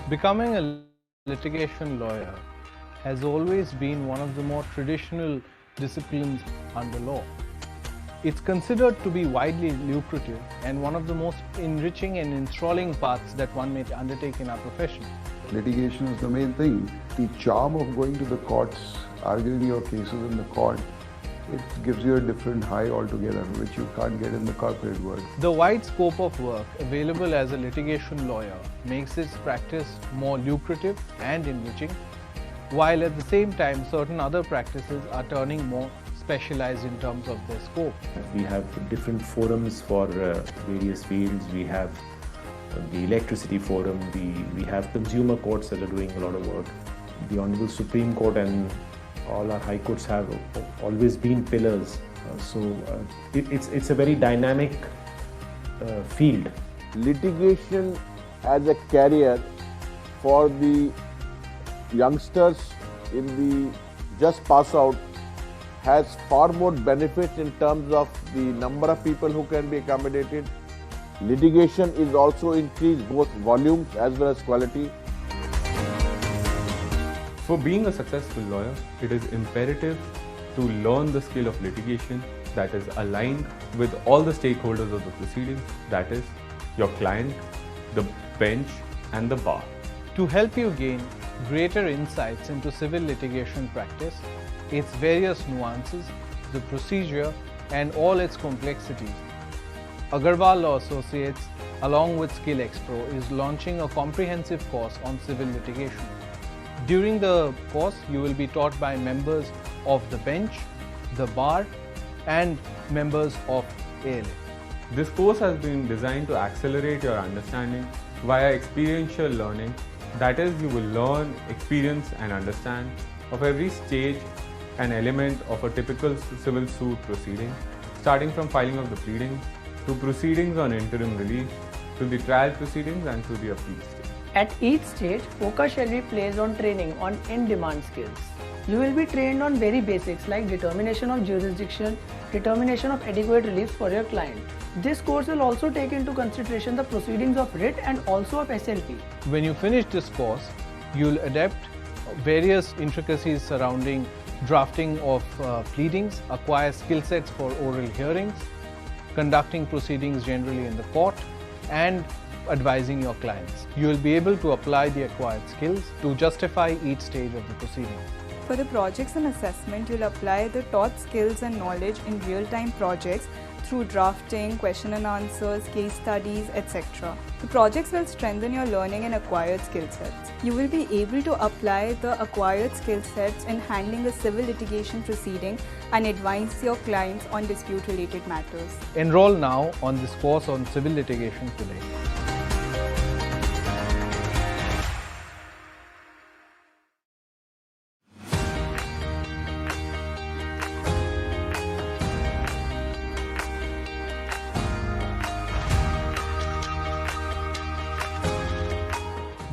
Becoming a litigation lawyer has always been one of the more traditional disciplines under law. It's considered to be widely lucrative and one of the most enriching and enthralling paths that one may undertake in our profession. Litigation is the main thing. The charm of going to the courts, arguing your cases in the court, it gives you a different high altogether, which you can't get in the corporate world. The wide scope of work available as a litigation lawyer makes this practice more lucrative and enriching, while at the same time certain other practices are turning more specialized in terms of their scope. We have different forums for various fields. We have the electricity forum, we have consumer courts that are doing a lot of work. The Honorable Supreme Court and all our high courts have always been pillars. It's a very dynamic field. Litigation as a career for the youngsters in the just pass out has far more benefits in terms of the number of people who can be accommodated. Litigation is also increased both volumes as well as quality. For being a successful lawyer, it is imperative to learn the skill of litigation that is aligned with all the stakeholders of the proceedings, that is, your client, the bench, and the bar. To help you gain greater insights into civil litigation practice, its various nuances, the procedure, and all its complexities, Agarwal Law Associates, along with Skill Expro, is launching a comprehensive course on civil litigation. During the course, you will be taught by members of the bench, the bar, and members of ALA. This course has been designed to accelerate your understanding via experiential learning. That is, you will learn, experience, and understand of every stage and element of a typical civil suit proceeding, starting from filing of the pleadings, to proceedings on interim relief, to the trial proceedings and to the appeal stage. At each stage, focus shall be placed on training on in-demand skills. You will be trained on very basics like determination of jurisdiction, determination of adequate relief for your client. This course will also take into consideration the proceedings of writ and also of SLP. When you finish this course, you'll adapt various intricacies surrounding drafting of pleadings, acquire skill sets for oral hearings, conducting proceedings generally in the court, and advising your clients. You will be able to apply the acquired skills to justify each stage of the proceedings. For the projects and assessment, you'll apply the taught skills and knowledge in real-time projects through drafting, question and answers, case studies, etc. The projects will strengthen your learning and acquired skill sets. You will be able to apply the acquired skill sets in handling a civil litigation proceeding and advise your clients on dispute-related matters. Enroll now on this course on civil litigation today.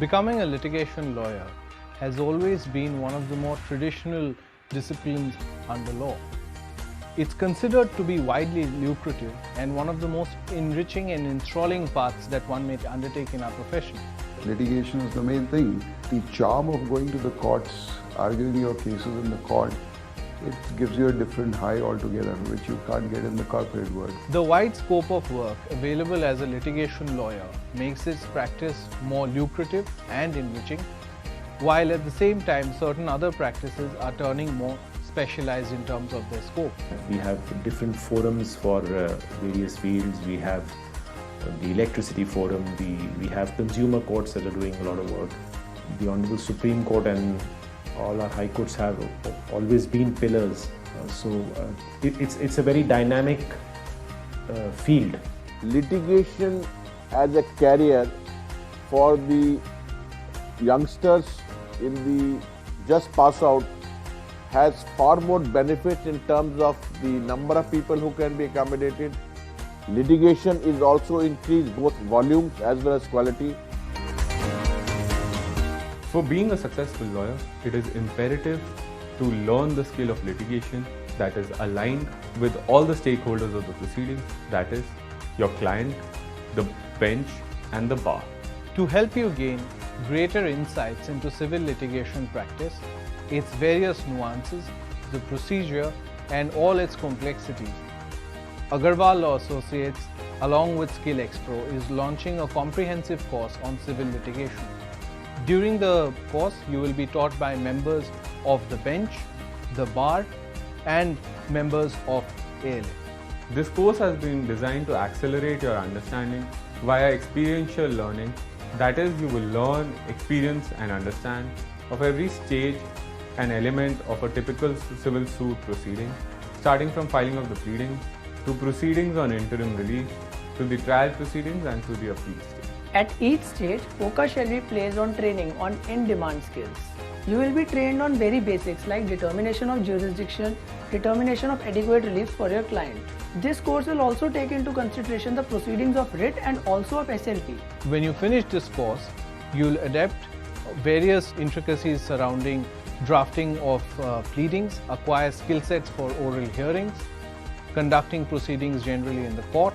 Becoming a litigation lawyer has always been one of the more traditional disciplines under law. It's considered to be widely lucrative and one of the most enriching and enthralling paths that one may undertake in our profession. Litigation is the main thing. The charm of going to the courts, arguing your cases in the court, it gives you a different high altogether, which you can't get in the corporate world. The wide scope of work available as a litigation lawyer makes this practice more lucrative and enriching, while at the same time certain other practices are turning more specialized in terms of their scope. We have different forums for various fields. We have the electricity forum, we have consumer courts that are doing a lot of work. The Honorable Supreme Court and all our high courts have always been pillars. It's a very dynamic field. Litigation as a career for the youngsters in the just pass out has far more benefits in terms of the number of people who can be accommodated. Litigation is also increased both volumes as well as quality. For being a successful lawyer, it is imperative to learn the skill of litigation that is aligned with all the stakeholders of the proceedings, that is, your client, the bench, and the bar. To help you gain greater insights into civil litigation practice, its various nuances, the procedure, and all its complexities, Agarwal Law Associates, along with Skill Expro, is launching a comprehensive course on civil litigation. During the course, you will be taught by members of the bench, the bar, and members of ALA. This course has been designed to accelerate your understanding via experiential learning. That is, you will learn, experience, and understand of every stage and element of a typical civil suit proceeding, starting from filing of the pleadings, to proceedings on interim relief, to the trial proceedings and to the appeal stage. At each stage, focus shall be placed on training on in-demand skills. You will be trained on very basics like determination of jurisdiction, determination of adequate relief for your client. This course will also take into consideration the proceedings of writ and also of SLP. When you finish this course, you'll adapt various intricacies surrounding drafting of pleadings, acquire skill sets for oral hearings, conducting proceedings generally in the court,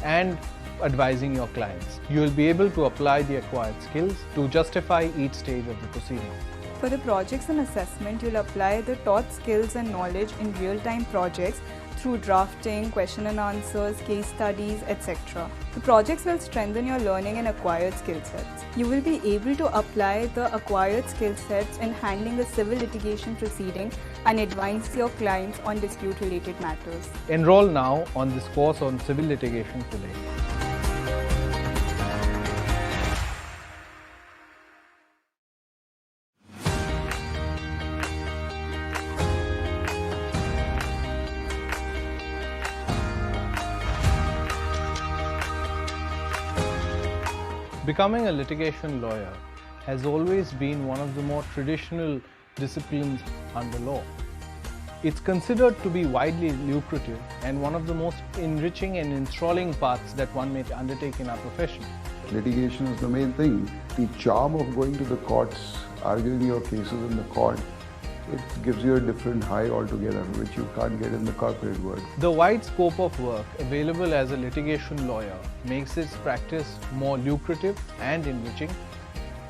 and advising your clients. You will be able to apply the acquired skills to justify each stage of the proceedings. For the projects and assessment, you'll apply the taught skills and knowledge in real-time projects through drafting, question and answers, case studies, etc. The projects will strengthen your learning and acquired skill sets. You will be able to apply the acquired skill sets in handling a civil litigation proceeding and advise your clients on dispute-related matters. Enroll now on this course on civil litigation today. Becoming a litigation lawyer has always been one of the more traditional disciplines under law. It's considered to be widely lucrative and one of the most enriching and enthralling paths that one may undertake in our profession. Litigation is the main thing. The charm of going to the courts, arguing your cases in the court, it gives you a different high altogether, which you can't get in the corporate world. The wide scope of work available as a litigation lawyer makes its practice more lucrative and enriching,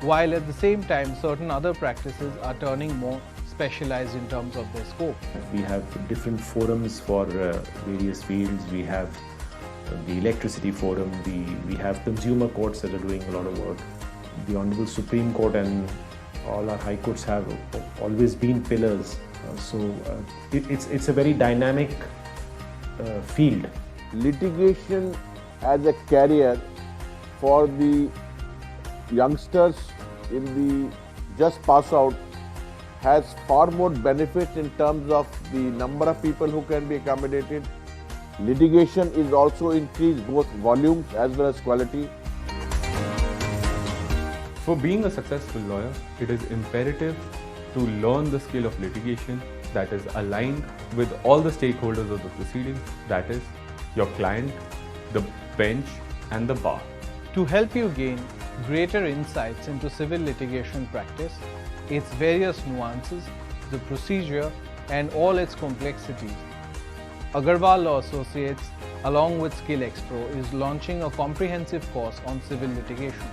while at the same time certain other practices are turning more specialized in terms of their scope. We have different forums for various fields. We have the electricity forum, we have consumer courts that are doing a lot of work. The Honorable Supreme Court and all our high courts have always been pillars. It's a very dynamic field. Litigation as a career for the youngsters in the just pass out has far more benefits in terms of the number of people who can be accommodated. Litigation is also increased both volumes as well as quality. For being a successful lawyer, it is imperative to learn the skill of litigation that is aligned with all the stakeholders of the proceedings, that is, your client, the bench, and the bar. To help you gain greater insights into civil litigation practice, its various nuances, the procedure, and all its complexities, Agarwal Law Associates, along with Skill Expro, is launching a comprehensive course on civil litigation.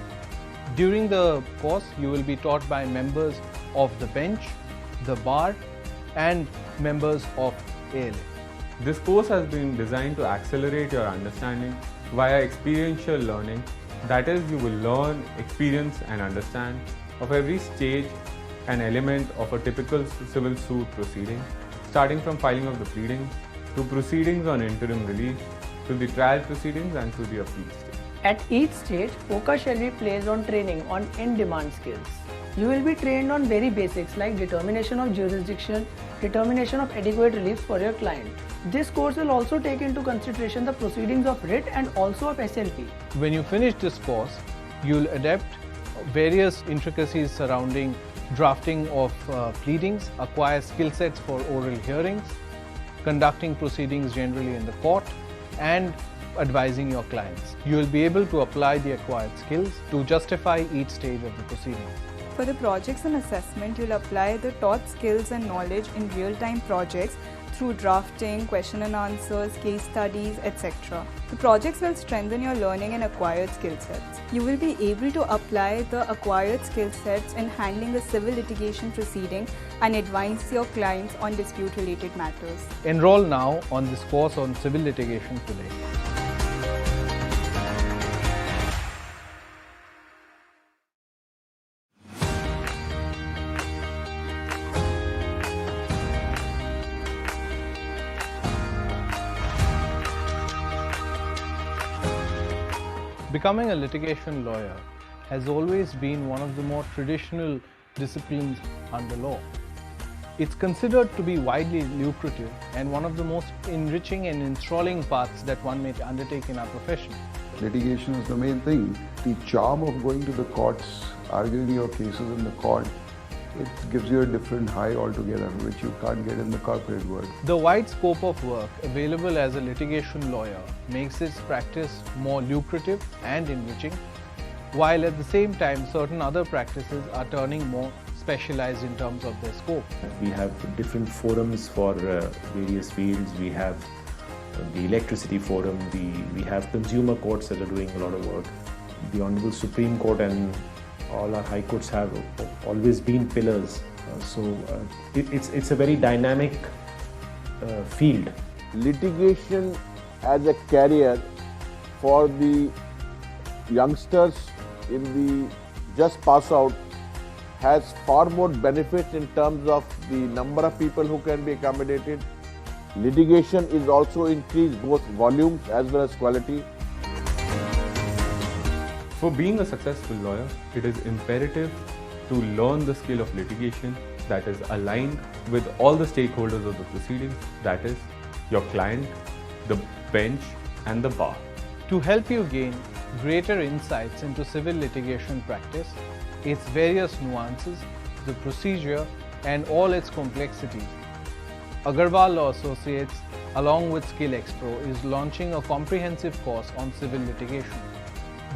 During the course, you will be taught by members of the bench, the bar, and members of ALA. This course has been designed to accelerate your understanding via experiential learning. That is, you will learn, experience, and understand of every stage and element of a typical civil suit proceeding, starting from filing of the pleadings, to proceedings on interim relief, to the trial proceedings and to the appeal stage. At each stage, focus shall be placed on training on in-demand skills. You will be trained on very basics like determination of jurisdiction, determination of adequate relief for your client. This course will also take into consideration the proceedings of writ and also of SLP. When you finish this course, you'll adapt various intricacies surrounding drafting of pleadings, acquire skill sets for oral hearings, conducting proceedings generally in the court, and advising your clients. You will be able to apply the acquired skills to justify each stage of the proceedings. For the projects and assessment, you'll apply the taught skills and knowledge in real-time projects through drafting, question and answers, case studies, etc. The projects will strengthen your learning and acquired skill sets. You will be able to apply the acquired skill sets in handling a civil litigation proceeding and advise your clients on dispute-related matters. Enroll now on this course on civil litigation today. Becoming a litigation lawyer has always been one of the more traditional disciplines under law. It's considered to be widely lucrative and one of the most enriching and enthralling paths that one may undertake in our profession. Litigation is the main thing. The charm of going to the courts, arguing your cases in the court, it gives you a different high altogether, which you can't get in the corporate world. The wide scope of work available as a litigation lawyer makes its practice more lucrative and enriching, while at the same time certain other practices are turning more specialized in terms of their scope. We have different forums for various fields. We have the electricity forum, we have consumer courts that are doing a lot of work. The Honorable Supreme Court and all our high courts have always been pillars. It's a very dynamic field. Litigation as a career for the youngsters in the just pass out has far more benefits in terms of the number of people who can be accommodated. Litigation is also increased both volumes as well as quality. For being a successful lawyer, it is imperative to learn the skill of litigation that is aligned with all the stakeholders of the proceedings, that is, your client, the bench, and the bar. To help you gain greater insights into civil litigation practice, its various nuances, the procedure, and all its complexities, Agarwal Law Associates, along with Skill Expo, is launching a comprehensive course on civil litigation.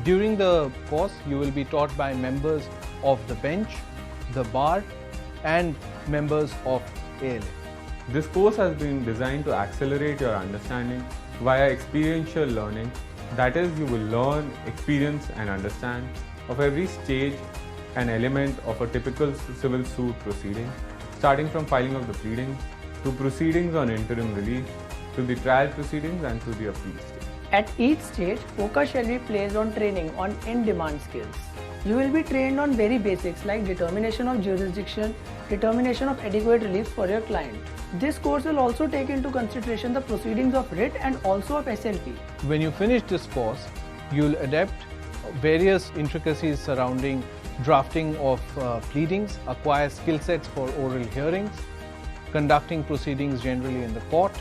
During the course, you will be taught by members of the bench, the bar, and members of ALA. This course has been designed to accelerate your understanding via experiential learning. That is, you will learn, experience, and understand of every stage and element of a typical civil suit proceeding, starting from filing of the pleadings, to proceedings on interim relief, to the trial proceedings, and to the appeal stage. At each stage, focus shall be placed on training on in-demand skills. You will be trained on very basics like determination of jurisdiction, determination of adequate relief for your client. This course will also take into consideration the proceedings of writ and also of SLP. When you finish this course, you'll adapt various intricacies surrounding drafting of pleadings, acquire skill sets for oral hearings, conducting proceedings generally in the court,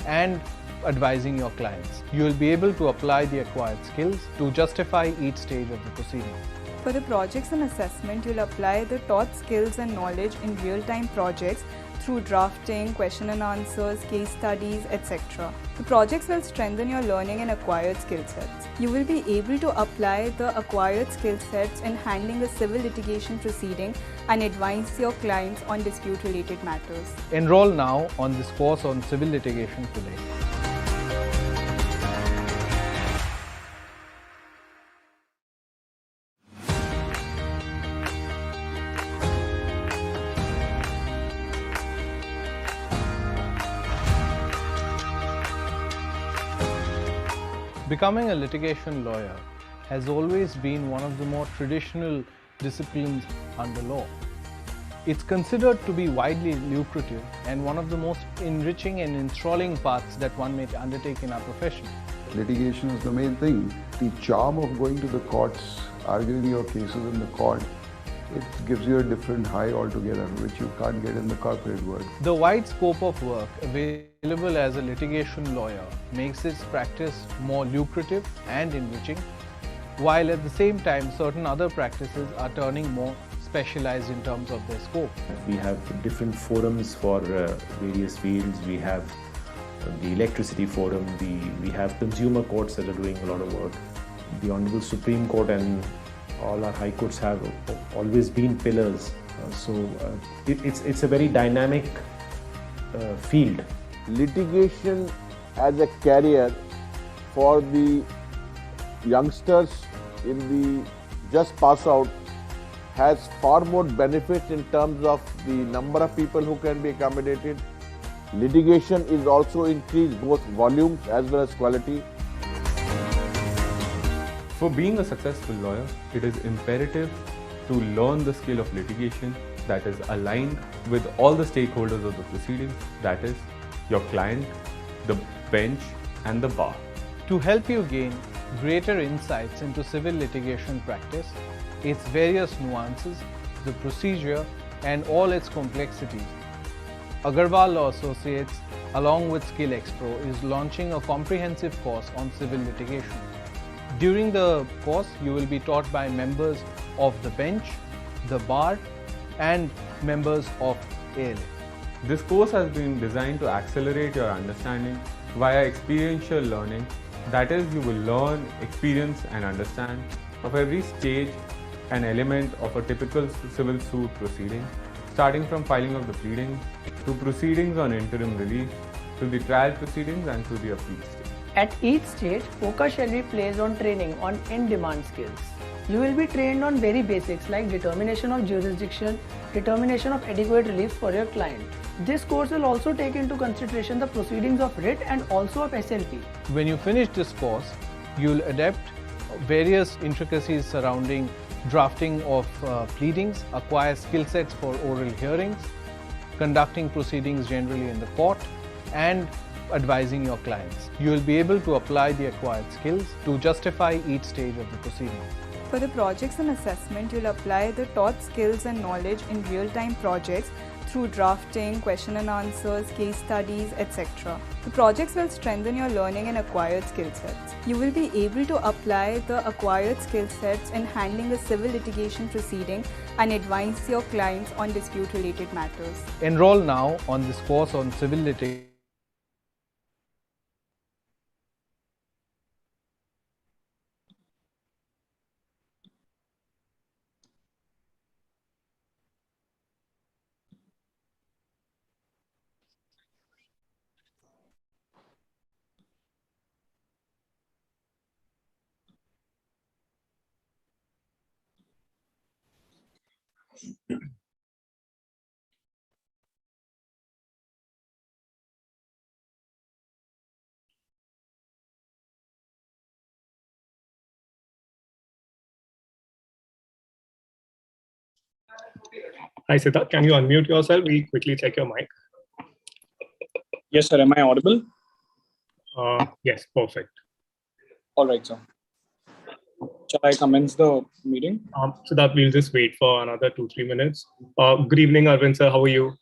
and advising your clients. You will be able to apply the acquired skills to justify each stage of the proceedings. For the projects and assessment, you'll apply the taught skills and knowledge in real-time projects through drafting, question and answers, case studies, etc. The projects will strengthen your learning and acquired skill sets. You will be able to apply the acquired skill sets in handling a civil litigation proceeding and advise your clients on dispute-related matters. Enroll now on this course on civil litigation today. Becoming a litigation lawyer has always been one of the more traditional disciplines under law. It's considered to be widely lucrative and one of the most enriching and enthralling paths that one may undertake in our profession. Litigation is the main thing. The charm of going to the courts, arguing your cases in the court, it gives you a different high altogether, which you can't get in the corporate world. The wide scope of work available as a litigation lawyer makes its practice more lucrative and enriching, while at the same time certain other practices are turning more specialized in terms of their scope. We have different forums for various fields. We have the electricity forum, we have consumer courts that are doing a lot of work. The Honorable Supreme Court and all our high courts have always been pillars. It's a very dynamic field. litigation as a career for the youngsters in the just pass out has far more benefits in terms of the number of people who can be accommodated. Litigation is also increased both volumes as well as quality. For being a successful lawyer, it is imperative to learn the skill of litigation that is aligned with all the stakeholders of the proceedings, that is, your client, the bench, and the bar. To help you gain greater insights into civil litigation practice, its various nuances, the procedure, and all its complexities, Agarwal Law Associates, along with Skill Expo, is launching a comprehensive course on civil litigation. During the course, you will be taught by members of the bench, the bar, and members of ALA. This course has been designed to accelerate your understanding via experiential learning. That is, you will learn, experience, and understand of every stage and element of a typical civil suit proceeding, starting from filing of the pleadings, to proceedings on interim relief, to the trial proceedings and to the appeal stage. At each stage, focus shall be placed on training on in-demand skills. You will be trained on very basics like determination of jurisdiction, determination of adequate relief for your client. This course will also take into consideration the proceedings of writ and also of SLP. When you finish this course, you'll adapt various intricacies surrounding drafting of pleadings, acquire skill sets for oral hearings, conducting proceedings generally in the court, and advising your clients. You will be able to apply the acquired skills to justify each stage of the proceedings. For the projects and assessment, you'll apply the taught skills and knowledge in real-time projects through drafting, question and answers, case studies, etc. The projects will strengthen your learning and acquired skill sets. You will be able to apply the acquired skill sets in handling a civil litigation proceeding and advise your clients on dispute-related matters. Enroll now on this course on civil litigation. Hi, Siddharth. Can you unmute yourself? We quickly check your mic. Yes, sir. Am I audible? Yes, perfect. All right, sir. Shall I commence the meeting? Siddharth, we'll just wait for another 2-3 minutes. Good evening, Arvind sir. How are you?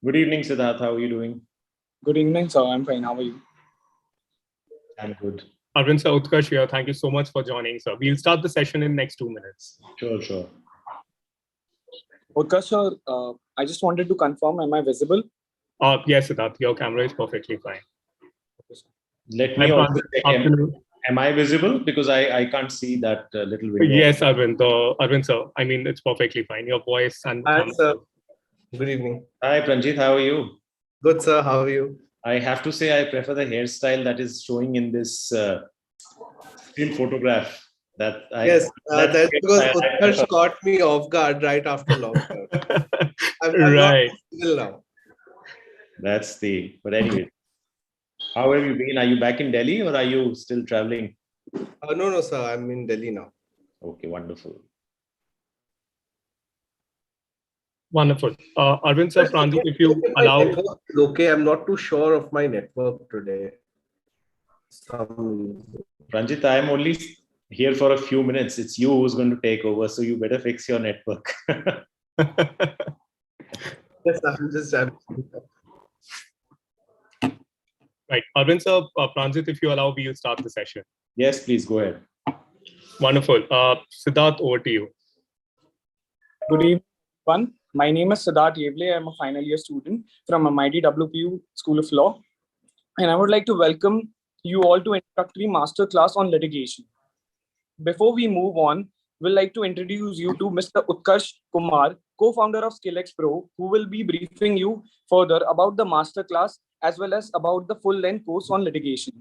Good evening, Siddharth. How are you doing? Good evening, sir. I'm fine. How are you? I'm good. Arvind sir, Utkarsh here. Thank you so much for joining, sir. We'll start the session in next 2 minutes. Sure. Okay, sir. I just wanted to confirm, am I visible? Yes, Siddharth, your camera is perfectly fine. Let me also check. Am I visible? Because I can't see that little window. Yes, Arvind. Arvind sir, I mean, it's perfectly fine. Your voice and... Hi, sir. Good evening. Hi, Pranjit. How are you? Good, sir. How are you? I have to say I prefer the hairstyle that is showing in this still photograph. Yes, that's because Utkarsh caught me off guard right after lockdown. I'm right. not still now. That's but anyway. How have you been? Are you back in Delhi or are you still traveling? No, sir. I'm in Delhi now. Okay, wonderful. Wonderful. Arvind sir, Pranjit, if you allow... Okay, I'm not too sure of my network today. Pranjit, I am only here for a few minutes. It's you who's going to take over, so you better fix your network. Yes, I'm just... Right. Arvind sir, Pranjit, if you allow, we'll start the session. Yes, please go ahead. Wonderful. Siddharth, over to you. Good evening, everyone. My name is Siddharth Yevle. I'm a final year student from MIT WPU School of Law. And I would like to welcome you all to Introductory Masterclass on Litigation. Before we move on, we'd like to introduce you to Mr. Utkarsh Kumar, co-founder of SkillX Pro, who will be briefing you further about the masterclass as well as about the full-length course on litigation.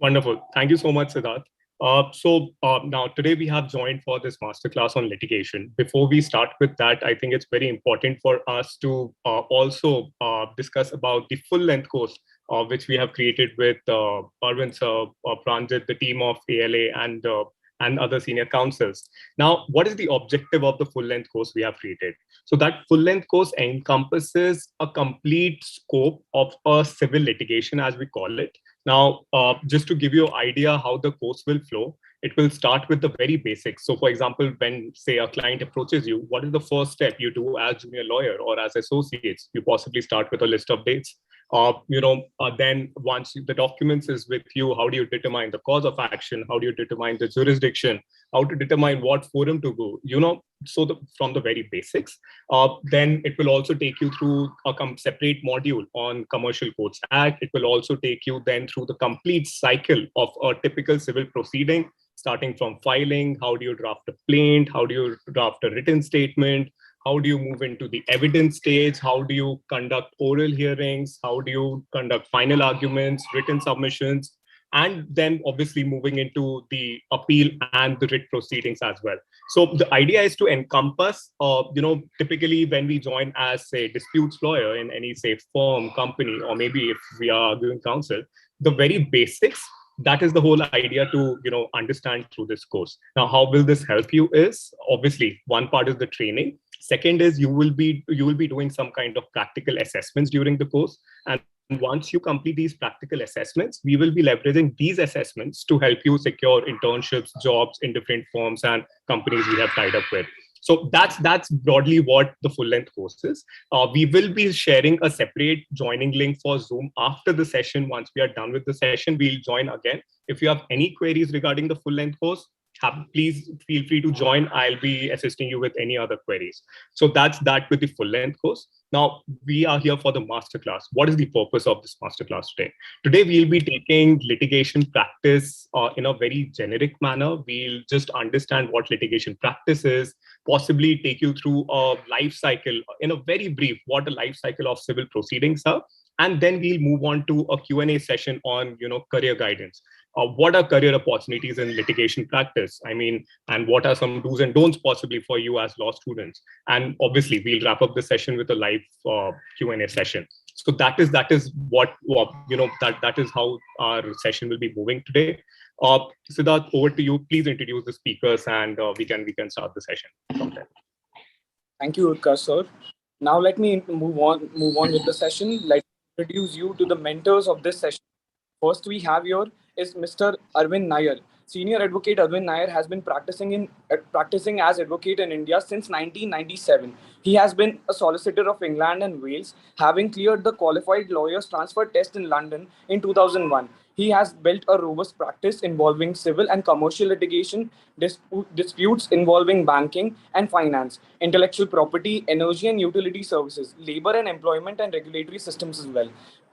Wonderful. Thank you so much, Siddharth. Now today we have joined for this masterclass on litigation. Before we start with that, I think it's very important for us to also discuss about the full length course, which we have created with Arvind sir, Pranjit, the team of ALA and other senior counsels. Now, what is the objective of the full length course we have created? So that full length course encompasses a complete scope of a civil litigation, as we call it. Now, just to give you an idea how the course will flow, it will start with the very basics. So for example, when say a client approaches you, what is the first step you do as junior lawyer or as associates? You possibly start with a list of dates. Then once the documents is with you, how do you determine the cause of action? How do you determine the jurisdiction? How to determine what forum to go? From the very basics. Then it will also take you through a separate module on Commercial Codes Act. It will also take you then through the complete cycle of a typical civil proceeding, starting from filing. How do you draft a plaint? How do you draft a written statement? How do you move into the evidence stage? How do you conduct oral hearings? How do you conduct final arguments, written submissions? And then obviously moving into the appeal and the writ proceedings as well. So the idea is to encompass, typically when we join as a disputes lawyer in any say firm, company, or maybe if we are doing counsel, the very basics. That is the whole idea to understand through this course. Now, how will this help you is obviously one part is the training. Second is you will be doing some kind of practical assessments during the course. And once you complete these practical assessments, we will be leveraging these assessments to help you secure internships, jobs in different firms and companies we have tied up with. So that's broadly what the full length course is. We will be sharing a separate joining link for Zoom after the session. Once we are done with the session, we'll join again. If you have any queries regarding the full length course, please feel free to join. I'll be assisting you with any other queries. So that's that with the full length course. Now we are here for the masterclass. What is the purpose of this masterclass today? Today we'll be taking litigation practice in a very generic manner. We'll just understand what litigation practice is, possibly take you through a life cycle in a very brief, what a life cycle of civil proceedings are. And then we'll move on to a Q&A session on career guidance. What are career opportunities in litigation practice? And what are some do's and don'ts possibly for you as law students? And obviously, we'll wrap up the session with a live Q&A session. So that is what that is how our session will be moving today. Siddharth, over to you. Please introduce the speakers, and we can start the session from there. Thank you, Utkarsh sir. Now let me move on with the session. Let me introduce you to the mentors of this session. First we have here is Mr. Arvind Nair. Senior advocate Arvind Nair has been practicing as advocate in India since 1997. He has been a solicitor of England and Wales, having cleared the qualified lawyers transfer test in London in 2001. He has built a robust practice involving civil and commercial litigation, disputes involving banking and finance, intellectual property, energy and utility services, labor and employment and regulatory systems as well.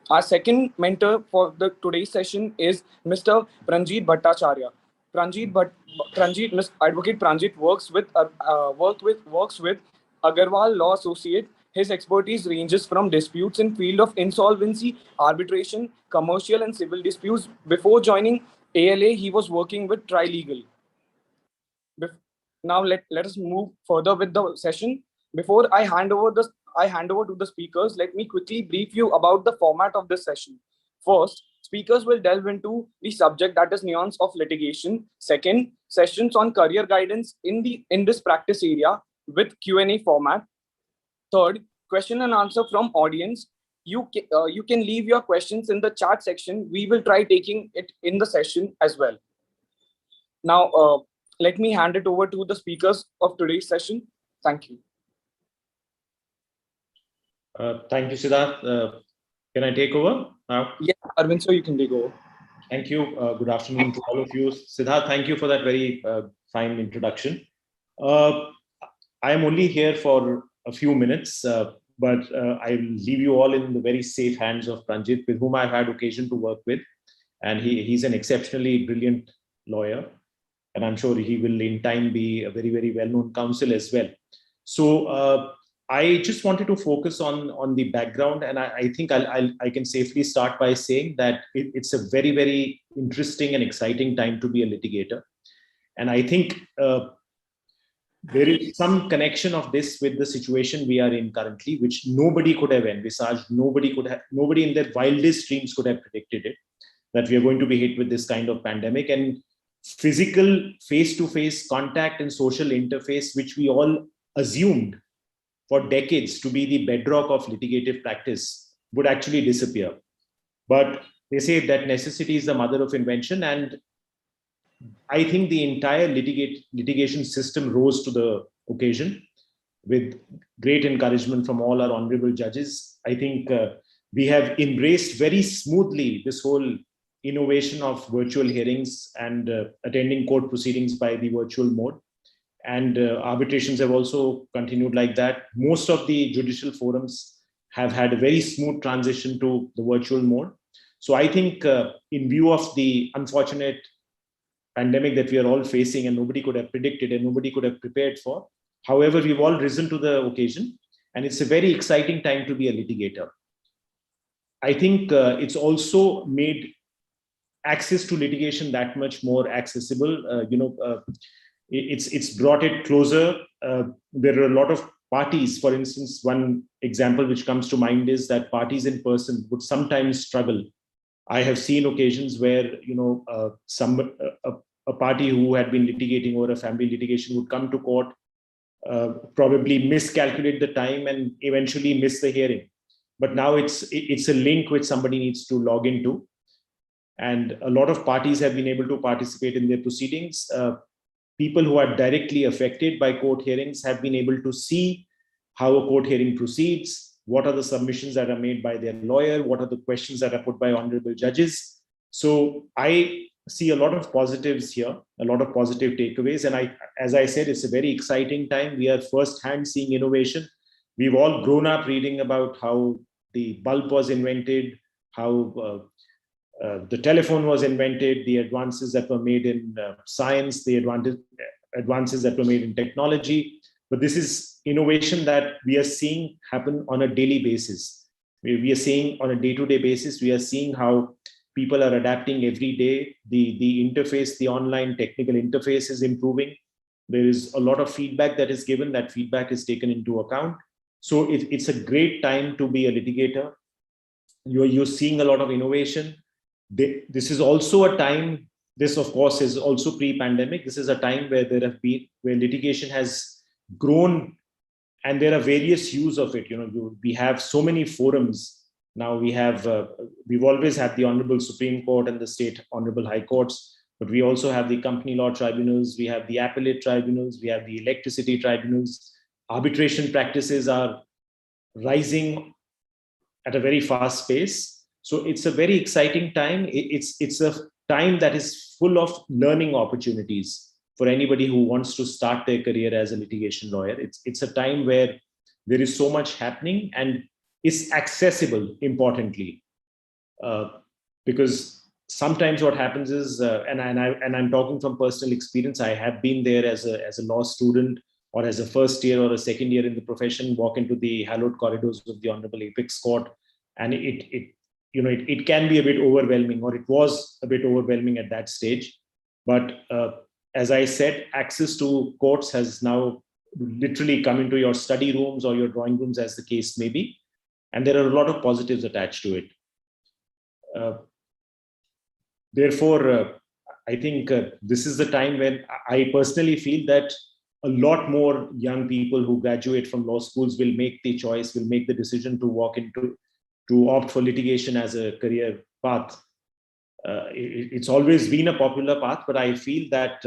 Our second mentor for today's session is Mr. Pranjit Bhattacharya. Advocate Pranjit works with Agarwal Law Associate. His expertise ranges from disputes in field of insolvency, arbitration, commercial and civil disputes. Before joining ALA, he was working with Trilegal. Now let us move further with the session. Before I hand over to the speakers, let me quickly brief you about the format of this session. First, speakers will delve into the subject, that is nuance of litigation. Second, sessions on career guidance in this practice area with Q&A format. Third, question and answer from audience. You can leave your questions in the chat section. We will try taking it in the session as well. Now, let me hand it over to the speakers of today's session. Thank you. Thank you, Siddharth. Can I take over now? Yes, Arvind, so you can take over. Thank you. Good afternoon to all of you. Siddharth, thank you for that very fine introduction. I am only here for a few minutes, but I will leave you all in the very safe hands of Pranjit, with whom I've had occasion to work with. And he's an exceptionally brilliant lawyer. And I'm sure he will in time be a very, very well-known counsel as well. So I just wanted to focus on the background, and I think I can safely start by saying that it's a very, very interesting and exciting time to be a litigator. And I think there is some connection of this with the situation we are in currently, which nobody could have envisaged. Nobody in their wildest dreams could have predicted it, that we are going to be hit with this kind of pandemic. And physical face-to-face contact and social interface, which we all assumed for decades to be the bedrock of litigative practice, would actually disappear. But they say that necessity is the mother of invention, and I think the entire litigation system rose to the occasion with great encouragement from all our honorable judges. I think we have embraced very smoothly this whole innovation of virtual hearings and attending court proceedings by the virtual mode. And arbitrations have also continued like that. Most of the judicial forums have had a very smooth transition to the virtual mode. So I think in view of the unfortunate pandemic that we are all facing and nobody could have predicted and nobody could have prepared for, however, we've all risen to the occasion, and it's a very exciting time to be a litigator. I think it's also made access to litigation that much more accessible. It's brought it closer. There are a lot of parties. For instance, one example which comes to mind is that parties in person would sometimes struggle. I have seen occasions where a party who had been litigating over a family litigation would come to court, probably miscalculate the time and eventually miss the hearing. But now it's a link which somebody needs to log into, and a lot of parties have been able to participate in their proceedings. People who are directly affected by court hearings have been able to see how a court hearing proceeds, what are the submissions that are made by their lawyer, what are the questions that are put by honorable judges. So I see a lot of positives here, a lot of positive takeaways. And as I said, it's a very exciting time. We are firsthand seeing innovation. We've all grown up reading about how the bulb was invented, how the telephone was invented, the advances that were made in science, the advances that were made in technology. But this is innovation that we are seeing happen on a daily basis. We are seeing on a day-to-day basis, we are seeing how people are adapting every day. The interface, the online technical interface is improving. There is a lot of feedback that is given. That feedback is taken into account. So it's a great time to be a litigator. You're seeing a lot of innovation. This is also a time, this of course is also pre-pandemic. This is a time where where litigation has grown, and there are various use of it. We have so many forums. Now we've always had the Honorable Supreme Court and the state Honorable High Courts, but we also have the company law tribunals, we have the appellate tribunals, we have the electricity tribunals. Arbitration practices are rising at a very fast pace. So it's a very exciting time. It's a time that is full of learning opportunities for anybody who wants to start their career as a litigation lawyer. It's a time where there is so much happening, and it's accessible, importantly, because sometimes what happens is, and I'm talking from personal experience, I have been there as a law student or as a first year or a second year in the profession, walk into the hallowed corridors of the Honorable Apex Court, and it can be a bit overwhelming, or it was a bit overwhelming at that stage. But as I said, access to courts has now literally come into your study rooms or your drawing rooms, as the case may be. And there are a lot of positives attached to it. Therefore, I think this is the time when I personally feel that a lot more young people who graduate from law schools will make the choice, will make the decision to opt for litigation as a career path. It's always been a popular path, but I feel that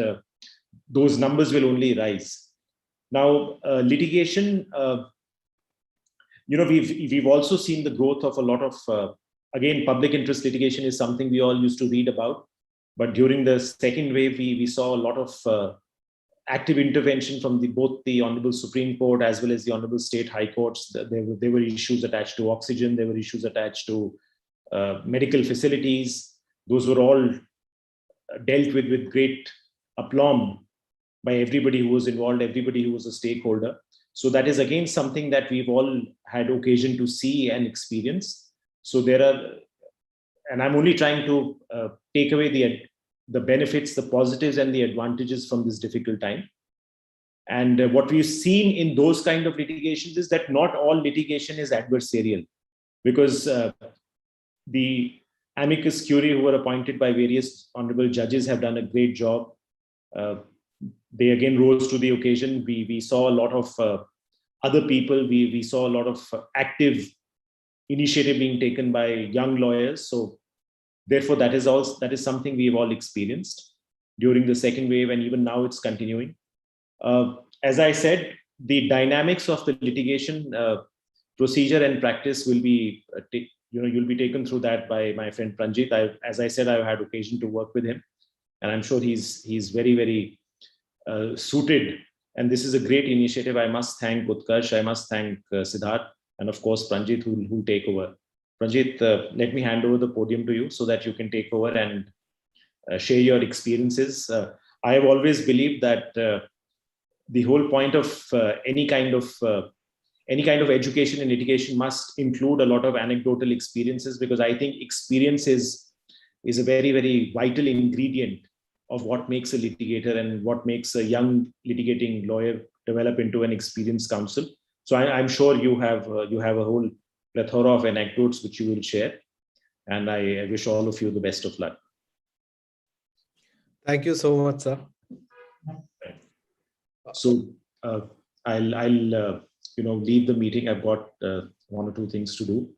those numbers will only rise. Now, litigation, we've also seen the growth of a lot of, again, public interest litigation is something we all used to read about. But during the second wave, we saw a lot of active intervention from both the Honorable Supreme Court as well as the Honorable State High Courts. There were issues attached to oxygen. There were issues attached to medical facilities. Those were all dealt with great aplomb by everybody who was involved, everybody who was a stakeholder. So that is again something that we've all had occasion to see and experience. So there are, and I'm only trying to take away the benefits, the positives and the advantages from this difficult time. And what we've seen in those kind of litigations is that not all litigation is adversarial, because the amicus curiae who were appointed by various honorable judges have done a great job. They again rose to the occasion. We saw a lot of other people. We saw a lot of active initiative being taken by young lawyers. So therefore, that is something we've all experienced during the second wave, and even now it's continuing. As I said, the dynamics of the litigation procedure and practice will be, you'll be taken through that by my friend Pranjit. As I said, I've had occasion to work with him, and I'm sure he's very, very suited. And this is a great initiative. I must thank Utkarsh, I must thank Siddharth, and of course Pranjit, who'll take over. Pranjit, let me hand over the podium to you so that you can take over and share your experiences. I have always believed that the whole point of any kind of education and litigation must include a lot of anecdotal experiences, because I think experience is a very, very vital ingredient of what makes a litigator and what makes a young litigating lawyer develop into an experienced counsel. So I'm sure you have a whole plethora of anecdotes which you will share, and I wish all of you the best of luck. Thank you so much, sir. So I'll leave the meeting. I've got one or two things to do,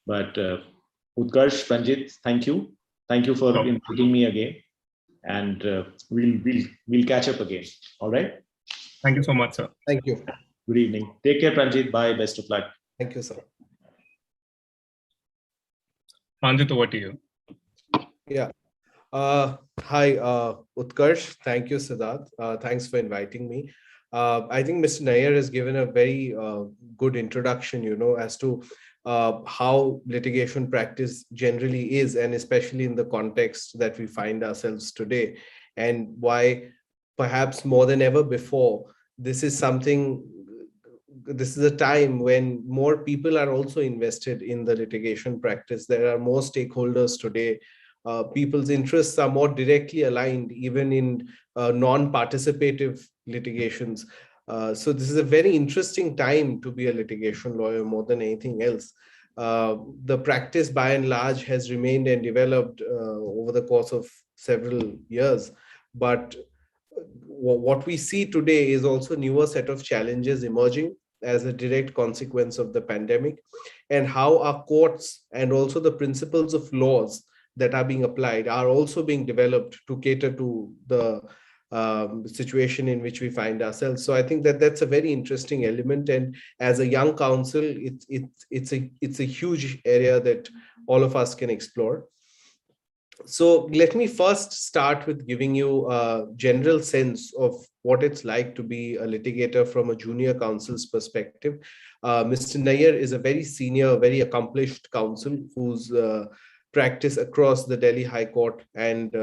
but Utkarsh, Pranjit, thank you for inviting me again, and we'll catch up again. All right. Thank you so much, sir. Thank you. Good evening. Take care, Pranjit. Bye. Best of luck. Thank you, sir. Pranjit, over to you. Yeah. Hi, Utkarsh. Thank you, Siddharth. Thanks for inviting me. I think Mr. Nair has given a very good introduction, as to how litigation practice generally is, and especially in the context that we find ourselves today, and why perhaps more than ever before, this is a time when more people are also invested in the litigation practice. There are more stakeholders today. People's interests are more directly aligned, even in non-participative litigations. So this is a very interesting time to be a litigation lawyer more than anything else. The practice by and large has remained and developed over the course of several years. But what we see today is also a newer set of challenges emerging as a direct consequence of the pandemic, and how our courts and also the principles of laws that are being applied are also being developed to cater to the situation in which we find ourselves. So I think that that's a very interesting element, and as a young counsel, it's a huge area that all of us can explore. So let me first start with giving you a general sense of what it's like to be a litigator from a junior counsel's perspective. Mr. Nair is a very senior, very accomplished counsel whose practice across the Delhi High Court and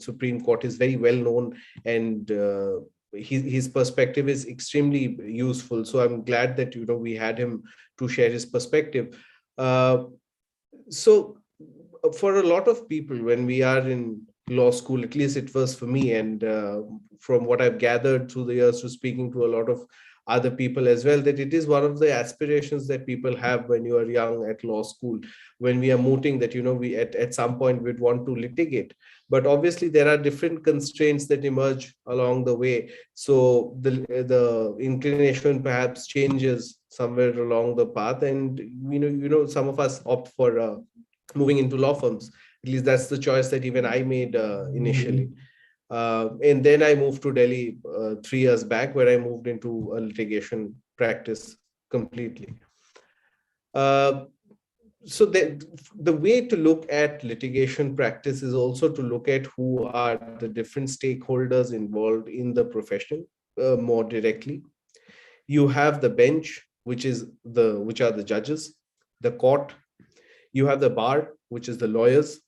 Supreme Court is very well known, and his perspective is extremely useful. So I'm glad that we had him to share his perspective. So for a lot of people, when we are in law school, at least it was for me, and from what I've gathered through the years to speaking to a lot of other people as well, that it is one of the aspirations that people have when you are young at law school, when we are mooting that we at some point we'd want to litigate. But obviously there are different constraints that emerge along the way, so the inclination perhaps changes somewhere along the path, and some of us opt for moving into law firms. At least that's the choice that even I made initially. And then I moved to Delhi 3 years back, where I moved into a litigation practice completely. So the way to look at litigation practice is also to look at who are the different stakeholders involved in the profession more directly. You have the bench, which are the judges, the court. You have the bar, which is the lawyers.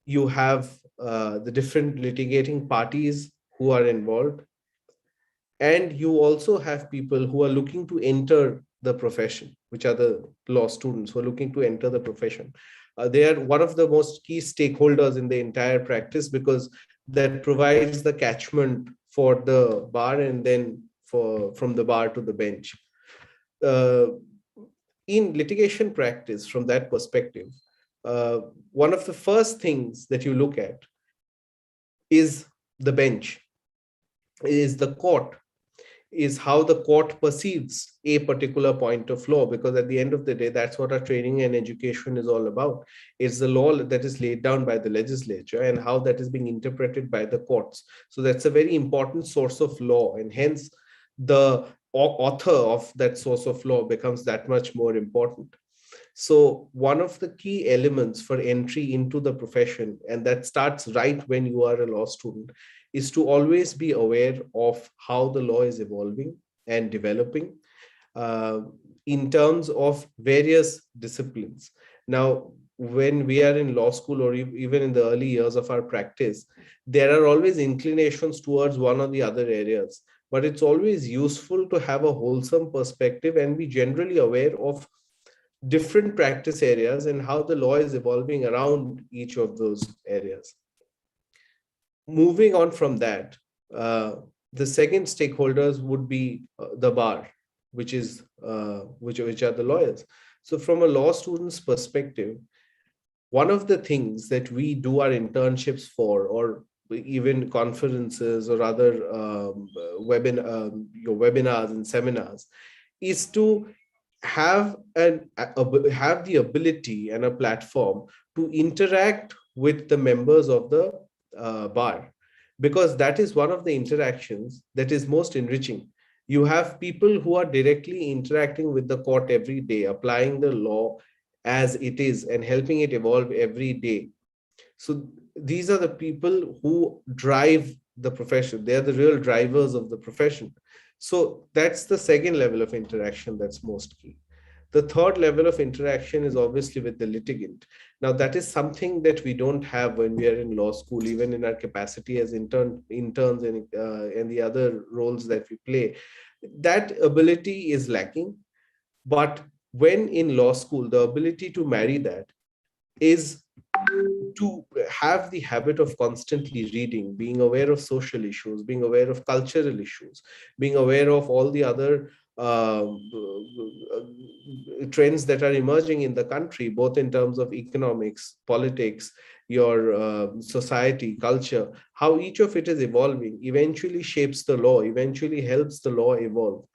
You have the different litigating parties who are involved. And you also have people who are looking to enter the profession, which are the law students who are looking to enter the profession. They are one of the most key stakeholders in the entire practice, because that provides the catchment for the bar and then from the bar to the bench. In litigation practice, from that perspective, one of the first things that you look at is the bench, is the court, is how the court perceives a particular point of law, because at the end of the day, that's what our training and education is all about. It's the law that is laid down by the legislature and how that is being interpreted by the courts. So that's a very important source of law, and hence the author of that source of law becomes that much more important. So one of the key elements for entry into the profession, and that starts right when you are a law student, is to always be aware of how the law is evolving and developing in terms of various disciplines. Now, when we are in law school or even in the early years of our practice, there are always inclinations towards one or the other areas, but it's always useful to have a wholesome perspective and be generally aware of different practice areas and how the law is evolving around each of those areas. Moving on from that, the second stakeholders would be the bar, which are the lawyers. So from a law student's perspective, one of the things that we do our internships for, or even conferences or other webinars and seminars, is to have the ability and a platform to interact with the members of the bar, because that is one of the interactions that is most enriching. You have people who are directly interacting with the court every day, applying the law as it is and helping it evolve every day. So these are the people who drive the profession. They are the real drivers of the profession. So that's the second level of interaction that's most key. The third level of interaction is obviously with the litigant. Now, that is something that we don't have when we are in law school, even in our capacity as interns and the other roles that we play. That ability is lacking. But when in law school, the ability to marry that is to have the habit of constantly reading, being aware of social issues, being aware of cultural issues, being aware of all the other trends that are emerging in the country, both in terms of economics, politics, your society, culture, how each of it is evolving, eventually shapes the law, eventually helps the law evolve.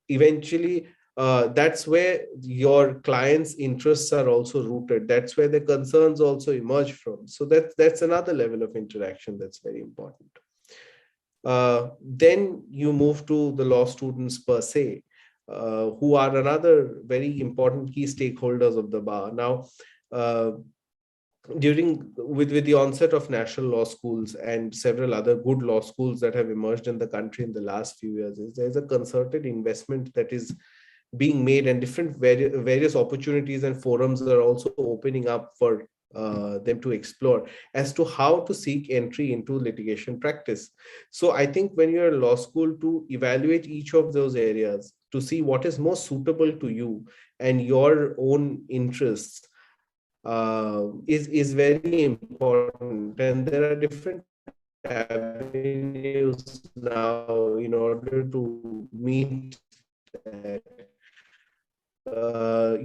Eventually, that's where your clients' interests are also rooted. That's where the concerns also emerge from. So that's another level of interaction that's very important. Then you move to the law students per se, who are another very important key stakeholders of the bar. Now, with the onset of national law schools and several other good law schools that have emerged in the country in the last few years, there's a concerted investment that is being made, and different various opportunities and forums are also opening up for them to explore as to how to seek entry into litigation practice. So I think when you're in law school, to evaluate each of those areas, to see what is most suitable to you and your own interests is very important. And there are different avenues now in order to meet that.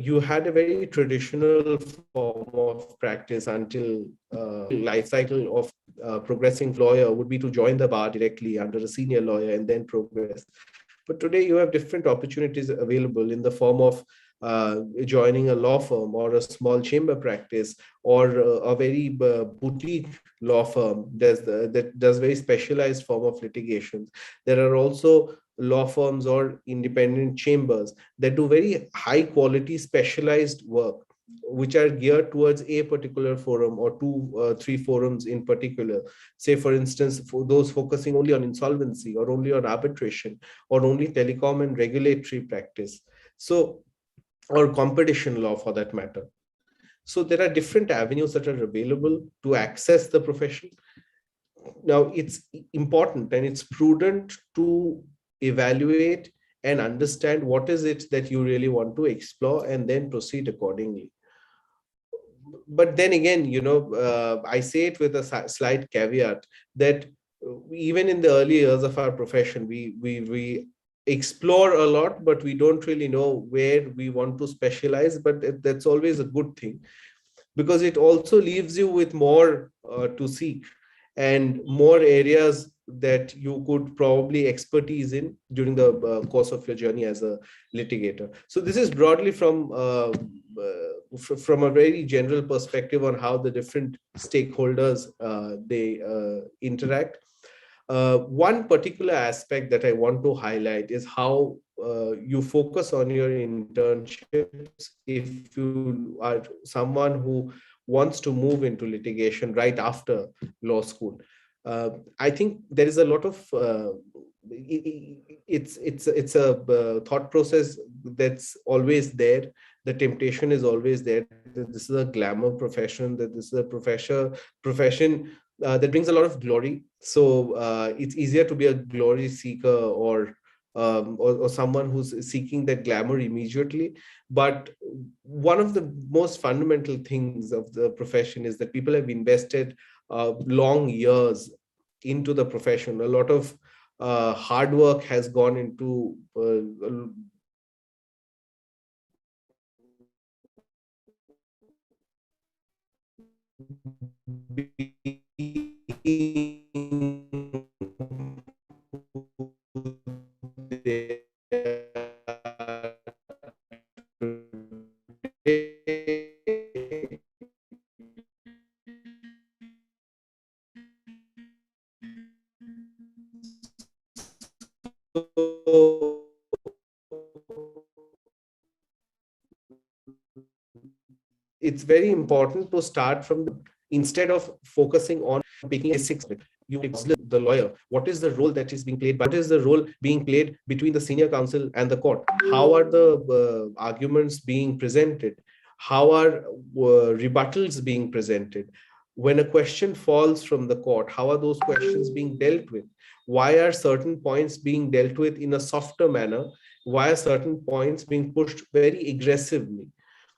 You had a very traditional form of practice until life cycle of progressing lawyer would be to join the bar directly under a senior lawyer and then progress. But today you have different opportunities available in the form of joining a law firm or a small chamber practice or a very boutique law firm that does very specialized form of litigations. There are also law firms or independent chambers that do very high quality specialized work, which are geared towards a particular forum or two, three forums in particular. Say, for instance, for those focusing only on insolvency or only on arbitration or only telecom and regulatory practice. So, or competition law for that matter. So there are different avenues that are available to access the profession. Now, it's important and it's prudent to evaluate, and understand what is it that you really want to explore, and then proceed accordingly. But then again, I say it with a slight caveat that even in the early years of our profession, we explore a lot, but we don't really know where we want to specialize. But that's always a good thing, because it also leaves you with more to seek and more areas that you could probably expertise in during the course of your journey as a litigator. So this is broadly from a very general perspective on how the different stakeholders they interact. One particular aspect that I want to highlight is how you focus on your internships if you are someone who wants to move into litigation right after law school. I think there is a lot of it's a thought process that's always there. The temptation is always there that this is a glamour profession, that this is a profession that brings a lot of glory. So it's easier to be a glory seeker or someone who's seeking that glamour immediately. But one of the most fundamental things of the profession is that people have invested long years into the profession. A lot of hard work has gone into it's very important to start from instead of focusing on making a six. You the lawyer, what is the role that is being played? What is the role being played between the senior counsel and the court? How are the arguments being presented? How are rebuttals being presented? When a question falls from the court, how are those questions being dealt with? Why are certain points being dealt with in a softer manner? Why are certain points being pushed very aggressively?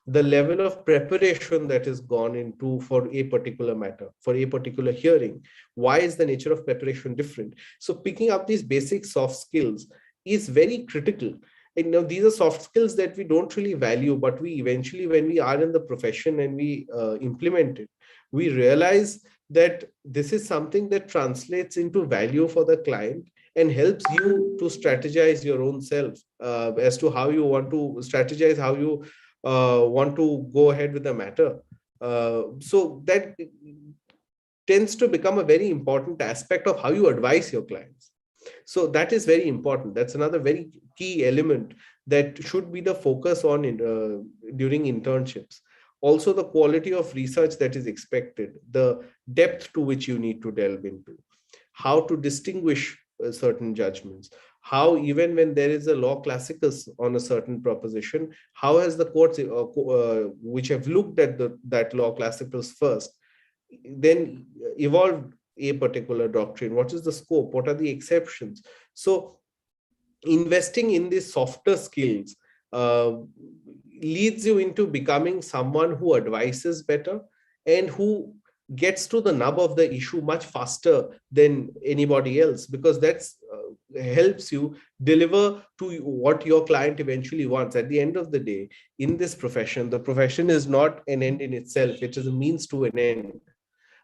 The level of preparation that is gone into for a particular matter, for a particular hearing. Why is the nature of preparation different? So picking up these basic soft skills is very critical. And now these are soft skills that we don't really value, but we eventually, when we are in the profession and we implement it, we realize that this is something that translates into value for the client and helps you to strategize your own self as to how you want to strategize, how you want to go ahead with the matter. So that tends to become a very important aspect of how you advise your clients. So that is very important. That's another very key element that should be the focus on during internships. Also, the quality of research that is expected, the depth to which you need to delve into, how to distinguish certain judgments, how even when there is a law classicus on a certain proposition, how has the courts which have looked at that law classicus first, then evolved a particular doctrine? What is the scope? What are the exceptions? So investing in these softer skills leads you into becoming someone who advises better and who gets to the nub of the issue much faster than anybody else, because that's helps you deliver to what your client eventually wants. At the end of the day, in this profession, the profession is not an end in itself. It is a means to an end.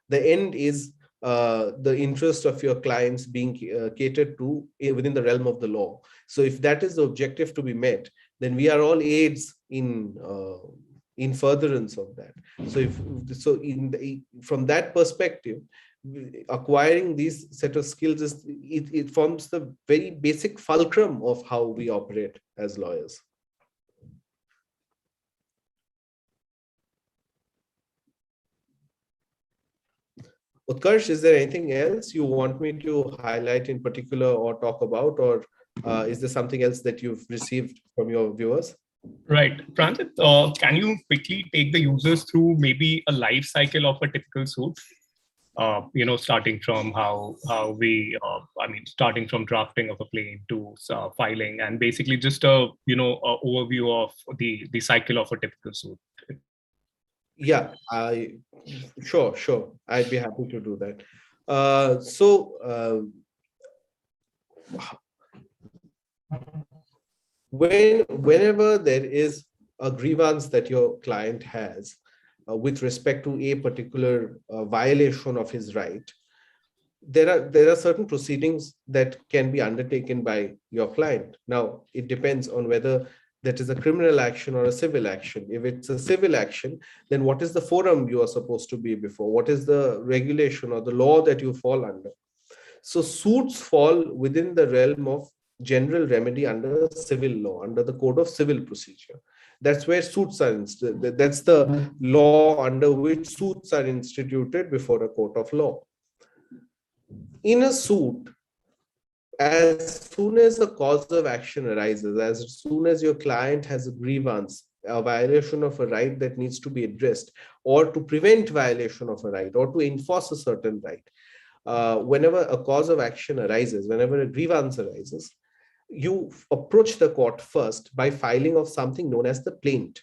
The end is the interest of your clients being catered to within the realm of the law. So if that is the objective to be met, then we are all aids in furtherance of that. So from that perspective, acquiring these set of skills it forms the very basic fulcrum of how we operate as lawyers. Utkarsh, is there anything else you want me to highlight in particular or talk about, or is there something else that you've received from your viewers? Right. Pranjit, can you quickly take the users through maybe a life cycle of a typical suit? starting from starting from drafting of a plane to filing, and basically just a overview of the cycle of a typical suit. Yeah, sure. I'd be happy to do that. Whenever there is a grievance that your client has with respect to a particular violation of his right, there are certain proceedings that can be undertaken by your client. Now, it depends on whether that is a criminal action or a civil action. If it's a civil action, then what is the forum you are supposed to be before? What is the regulation or the law that you fall under? So suits fall within the realm of general remedy under civil law, under the Code of Civil Procedure. That's where suits are, that's the law under which suits are instituted before a court of law. In a suit, as soon as a cause of action arises, as soon as your client has a grievance, a violation of a right that needs to be addressed, or to prevent violation of a right, or to enforce a certain right, whenever a cause of action arises, whenever a grievance arises, you approach the court first by filing of something known as the plaint.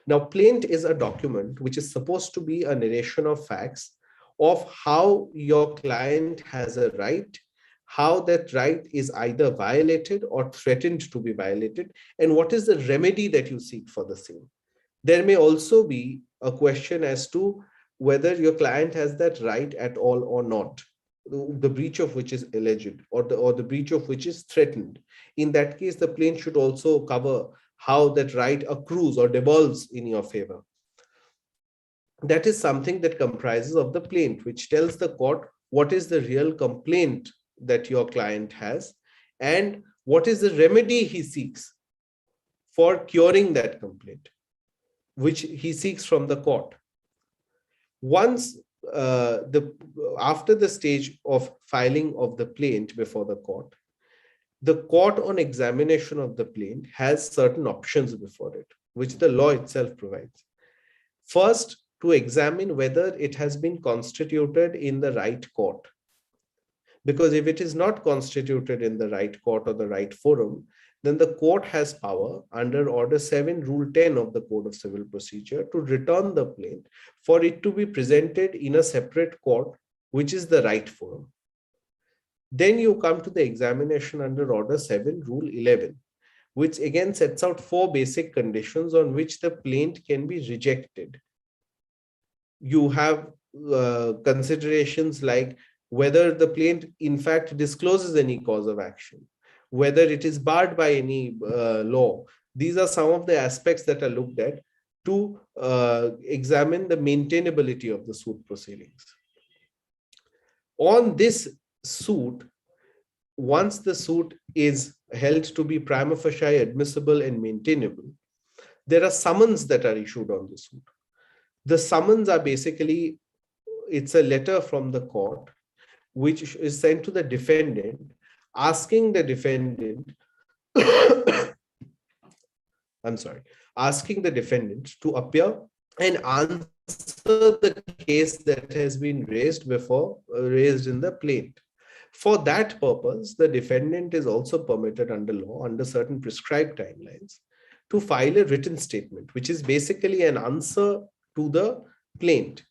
Now, plaint is a document which is supposed to be a narration of facts of how your client has a right, how that right is either violated or threatened to be violated, and what is the remedy that you seek for the same. There may also be a question as to whether your client has that right at all or not, the breach of which is alleged or the breach of which is threatened. In that case, the plaint should also cover how that right accrues or devolves in your favor. That is something that comprises of the plaint, which tells the court what is the real complaint that your client has and what is the remedy he seeks for curing that complaint, which he seeks from the court. Once after the stage of filing of the plaint before the court on examination of the plaint has certain options before it, which the law itself provides. First, to examine whether it has been constituted in the right court. Because if it is not constituted in the right court or the right forum, then the court has power under Order 7, Rule 10 of the Code of Civil Procedure to return the plaint for it to be presented in a separate court, which is the right forum. Then you come to the examination under Order 7, Rule 11, which again sets out 4 basic conditions on which the plaint can be rejected. You have considerations like whether the plaint in fact discloses any cause of action, whether it is barred by any law. These are some of the aspects that are looked at to examine the maintainability of the suit proceedings. On this suit, once the suit is held to be prima facie admissible and maintainable, there are summons that are issued on the suit. The summons are basically, it's a letter from the court which is sent to the defendant, asking the defendant, asking the defendant to appear and answer the case that has been raised in the plaint. For that purpose, the defendant is also permitted under law, under certain prescribed timelines, to file a written statement, which is basically an answer to the plaint.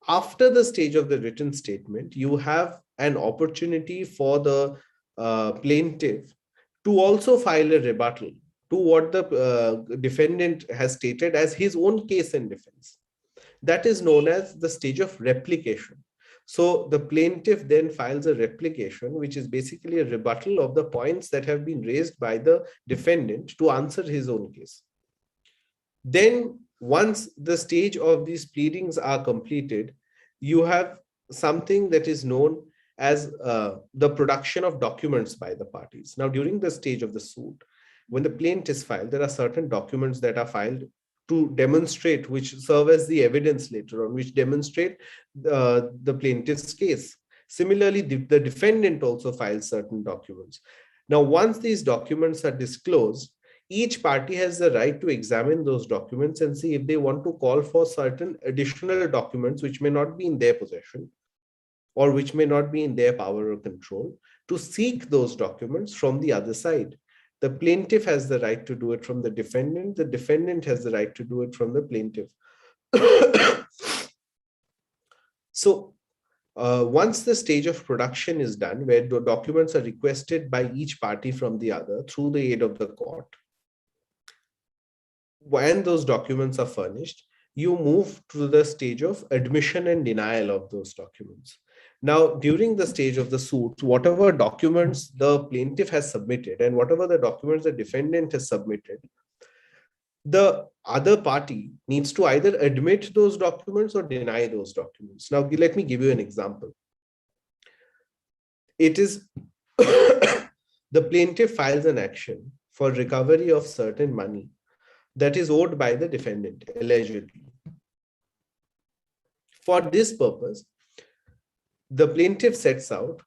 After the stage of the written statement, you have an opportunity for the plaintiff to also file a rebuttal to what the defendant has stated as his own case in defense. That is known as the stage of replication. So the plaintiff then files a replication, which is basically a rebuttal of the points that have been raised by the defendant to answer his own case. Then once the stage of these pleadings are completed, you have something that is known as the production of documents by the parties. Now, during the stage of the suit, when the plaint is filed, there are certain documents that are filed to demonstrate, which serve as the evidence later on, which demonstrate the plaintiff's case. Similarly, the defendant also files certain documents. Now, once these documents are disclosed, each party has the right to examine those documents and see if they want to call for certain additional documents which may not be in their possession, or which may not be in their power or control, to seek those documents from the other side. The plaintiff has the right to do it from the defendant has the right to do it from the plaintiff. So once the stage of production is done, where the documents are requested by each party from the other through the aid of the court, when those documents are furnished, you move to the stage of admission and denial of those documents. Now, during the stage of the suit, whatever documents the plaintiff has submitted and whatever the documents the defendant has submitted, the other party needs to either admit those documents or deny those documents. Now, let me give you an example. It is the plaintiff files an action for recovery of certain money that is owed by the defendant, allegedly. For this purpose, the plaintiff sets out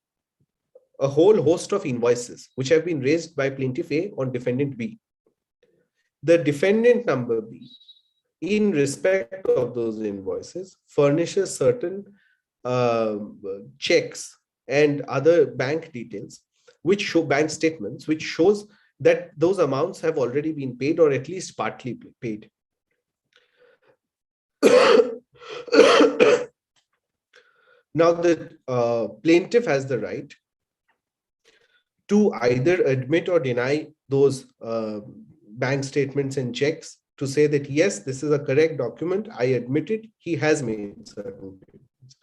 a whole host of invoices which have been raised by plaintiff A on defendant B. The defendant number B, in respect of those invoices, furnishes certain checks and other bank details, which show bank statements, which shows that those amounts have already been paid or at least partly paid. Now, the plaintiff has the right to either admit or deny those bank statements and checks, to say that, yes, this is a correct document, I admit it, he has made certain payments.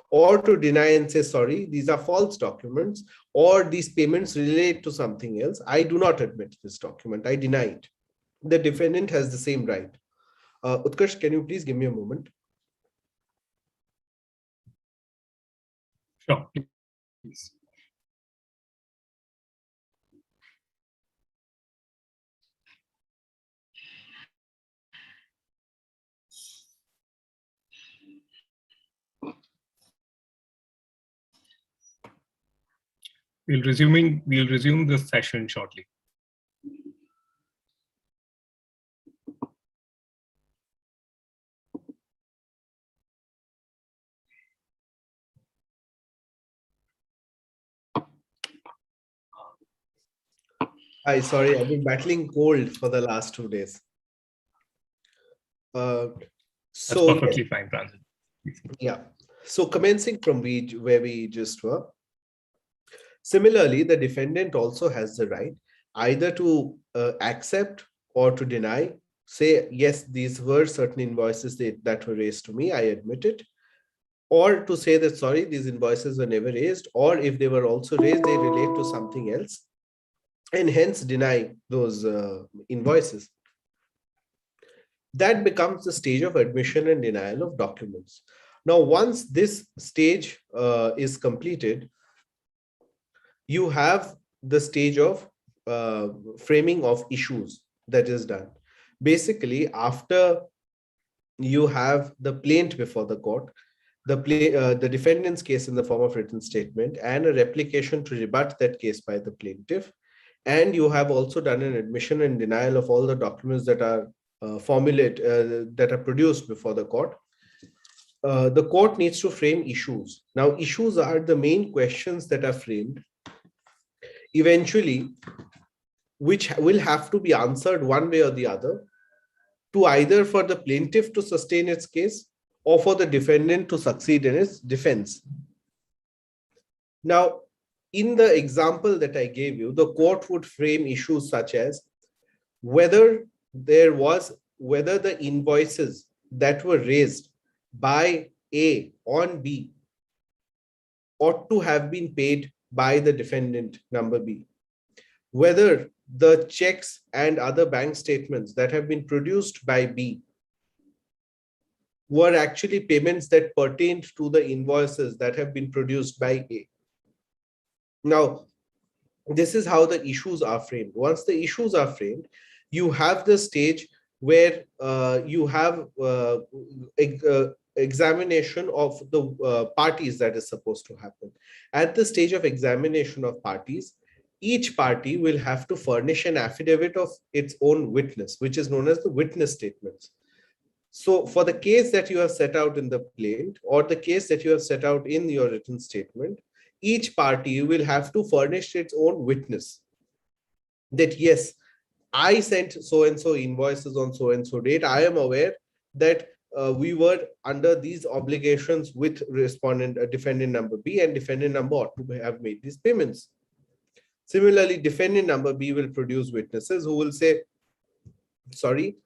Or to deny and say, sorry, these are false documents, or these payments relate to something else. I do not admit this document, I deny it. The defendant has the same right. Utkarsh, can you please give me a moment? Sure, please. We'll resume this session shortly. Hi, sorry, I've been battling cold for the last 2 days. That's perfectly fine, Pranjal. Yeah. So commencing from where we just were. Similarly, the defendant also has the right either to accept or to deny, say, yes, these were certain invoices that were raised to me, I admit it, or to say that, sorry, these invoices were never raised, or if they were also raised, they relate to something else, and hence deny those invoices. That becomes the stage of admission and denial of documents. Now, once this stage is completed, you have the stage of framing of issues that is done. Basically, after you have the plaint before the court, the defendant's case in the form of written statement, and a replication to rebut that case by the plaintiff, and you have also done an admission and denial of all the documents that are that are produced before the court, the court needs to frame issues. Now, issues are the main questions that are framed eventually, which will have to be answered one way or the other, to either for the plaintiff to sustain its case or for the defendant to succeed in its defense. Now, in the example that I gave you, the court would frame issues such as whether the invoices that were raised by A on B ought to have been paid by the defendant number B, whether the checks and other bank statements that have been produced by B were actually payments that pertained to the invoices that have been produced by A. Now, this is how the issues are framed. Once the issues are framed, you have the stage where you have examination of the parties that is supposed to happen. At the stage of examination of parties, each party will have to furnish an affidavit of its own witness, which is known as the witness statements. So for the case that you have set out in the plaint or the case that you have set out in your written statement, each party will have to furnish its own witness that yes, I sent so-and-so invoices on so-and-so date. I am aware that we were under these obligations with respondent, defendant number B, and defendant number ought to have made these payments. Similarly, defendant number B will produce witnesses who will say, sorry,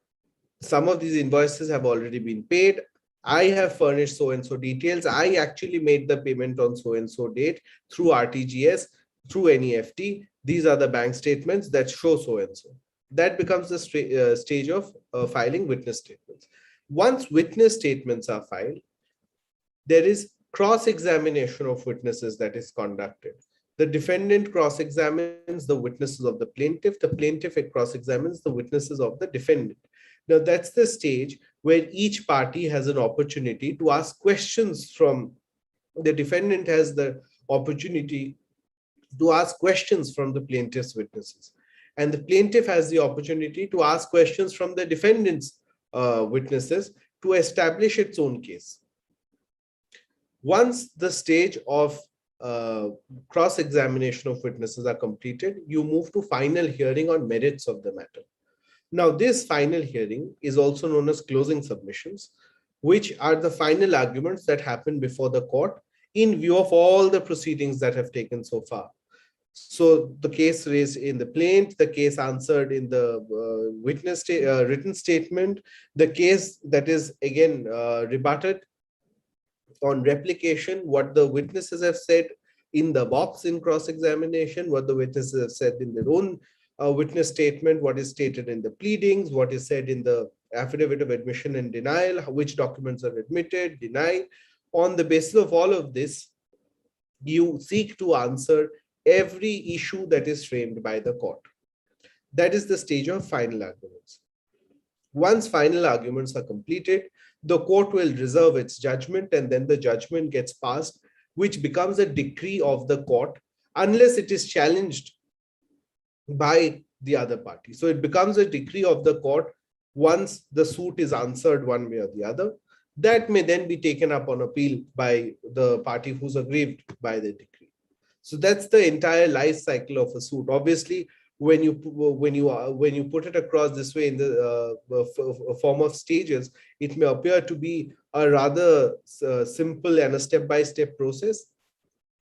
some of these invoices have already been paid. I have furnished so-and-so details. I actually made the payment on so-and-so date through RTGS, through NEFT. These are the bank statements that show so-and-so. That becomes the stage of filing witness statements. Once witness statements are filed, there is cross-examination of witnesses that is conducted. The defendant cross-examines the witnesses of the plaintiff cross-examines the witnesses of the defendant. Now, that's the stage where each party has an opportunity to ask questions from the defendant, has the opportunity to ask questions from the plaintiff's witnesses. And the plaintiff has the opportunity to ask questions from the defendant's witnesses to establish its own case. Once the stage of cross-examination of witnesses are completed, you move to final hearing on merits of the matter. Now, this final hearing is also known as closing submissions, which are the final arguments that happen before the court in view of all the proceedings that have taken so far. So the case raised in the plaint, the case answered in the written statement, the case that is again rebutted on replication, what the witnesses have said in the box in cross-examination, what the witnesses have said in their own witness statement, what is stated in the pleadings, what is said in the affidavit of admission and denial, which documents are admitted, denied. On the basis of all of this, you seek to answer every issue that is framed by the court. That is the stage of final arguments. Once final arguments are completed, the court will reserve its judgment, and then the judgment gets passed, which becomes a decree of the court unless it is challenged by the other party. So it becomes a decree of the court once the suit is answered one way or the other. That may then be taken up on appeal by the party who's aggrieved by the decree. So that's the entire life cycle of a suit. Obviously, when you put it across this way in the form of stages, it may appear to be a rather simple and a step-by-step process.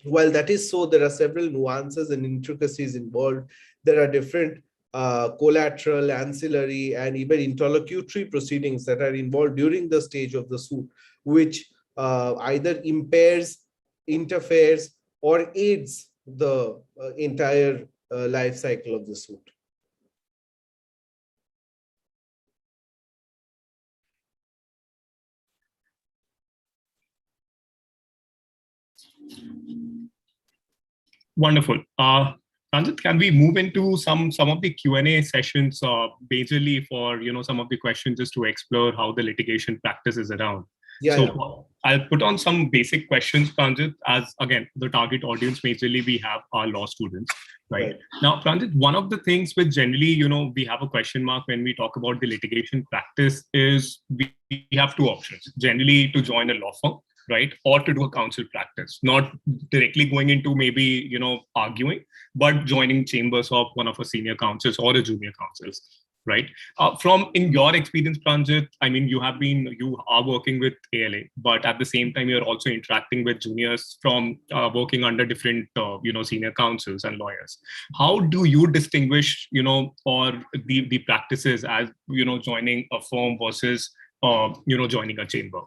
While that is so, there are several nuances and intricacies involved. There are different collateral, ancillary, and even interlocutory proceedings that are involved during the stage of the suit, which either impairs, interferes, or aids the entire life cycle of the suit. Wonderful. Ranjit, can we move into some of the Q&A sessions, majorly for some of the questions, just to explore how the litigation practice is around? I'll put on some basic questions, Pranjit, as again, the target audience majorly we have our law students, right? Now, Pranjit, one of the things which generally, we have a question mark when we talk about the litigation practice is we have two options, generally to join a law firm, right? Or to do a counsel practice, not directly going into maybe, arguing, but joining chambers of one of our senior counsels or a junior counsels. Right. From in your experience, Pranjit, I mean, you are working with ALA, but at the same time, you're also interacting with juniors from working under different, senior counsels and lawyers. How do you distinguish, or the practices as, joining a firm versus, joining a chamber?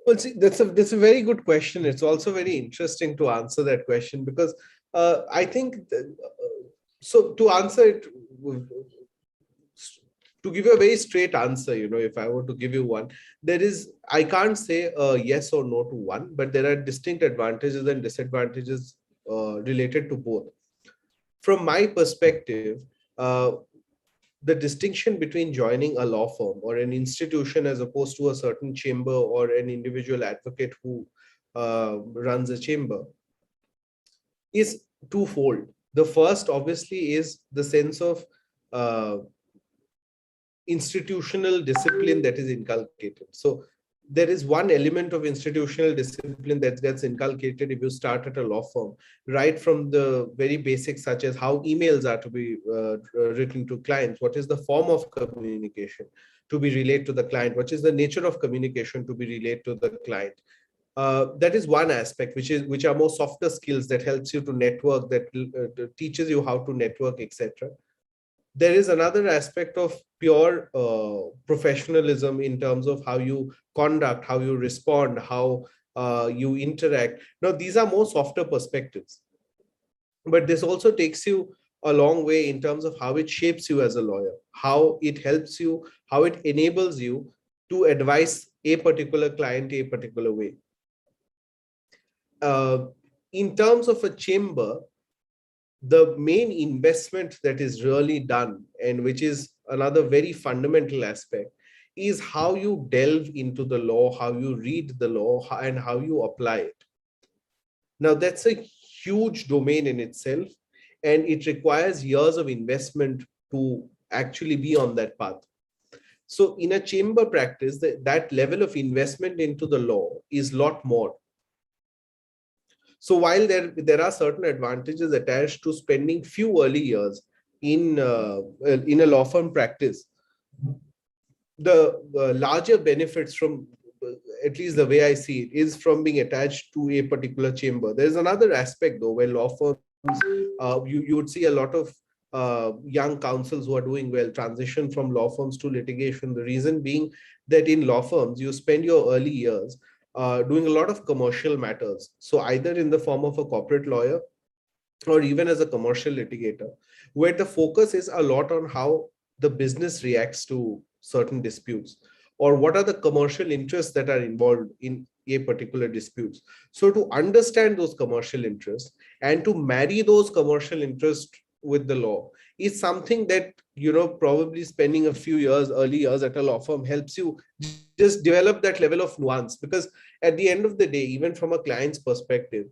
Well, see, that's a very good question. It's also very interesting to answer that question because I think so to answer it, to give you a very straight answer, if I were to give you one, I can't say a yes or no to one, but there are distinct advantages and disadvantages related to both. From my perspective, the distinction between joining a law firm or an institution as opposed to a certain chamber or an individual advocate who runs a chamber is twofold. The first, obviously, is the sense of institutional discipline that is inculcated. So there is one element of institutional discipline that gets inculcated if you start at a law firm, right from the very basics, such as how emails are to be written to clients, what is the form of communication to be relayed to the client, what is the nature of communication to be relayed to the client. That is one aspect, which are more softer skills that helps you to network, that teaches you how to network, etc. There is another aspect of pure professionalism in terms of how you conduct, how you respond, how you interact. Now, these are more softer perspectives, but this also takes you a long way in terms of how it shapes you as a lawyer, how it helps you, how it enables you to advise a particular client a particular way. In terms of a chamber, the main investment that is really done, and which is another very fundamental aspect, is how you delve into the law, how you read the law, and how you apply it. Now, that's a huge domain in itself, and it requires years of investment to actually be on that path. So in a chamber practice, that level of investment into the law is a lot more. So while there are certain advantages attached to spending few early years in a law firm practice, the larger benefits from, at least the way I see it, is from being attached to a particular chamber. There's another aspect though, where law firms, you would see a lot of young counsels who are doing well transition from law firms to litigation. The reason being that in law firms, you spend your early years doing a lot of commercial matters. So either in the form of a corporate lawyer or even as a commercial litigator, where the focus is a lot on how the business reacts to certain disputes, or what are the commercial interests that are involved in a particular disputes. So to understand those commercial interests and to marry those commercial interests with the law is something that, probably spending a few years, early years at a law firm helps you just develop that level of nuance. Because at the end of the day, even from a client's perspective,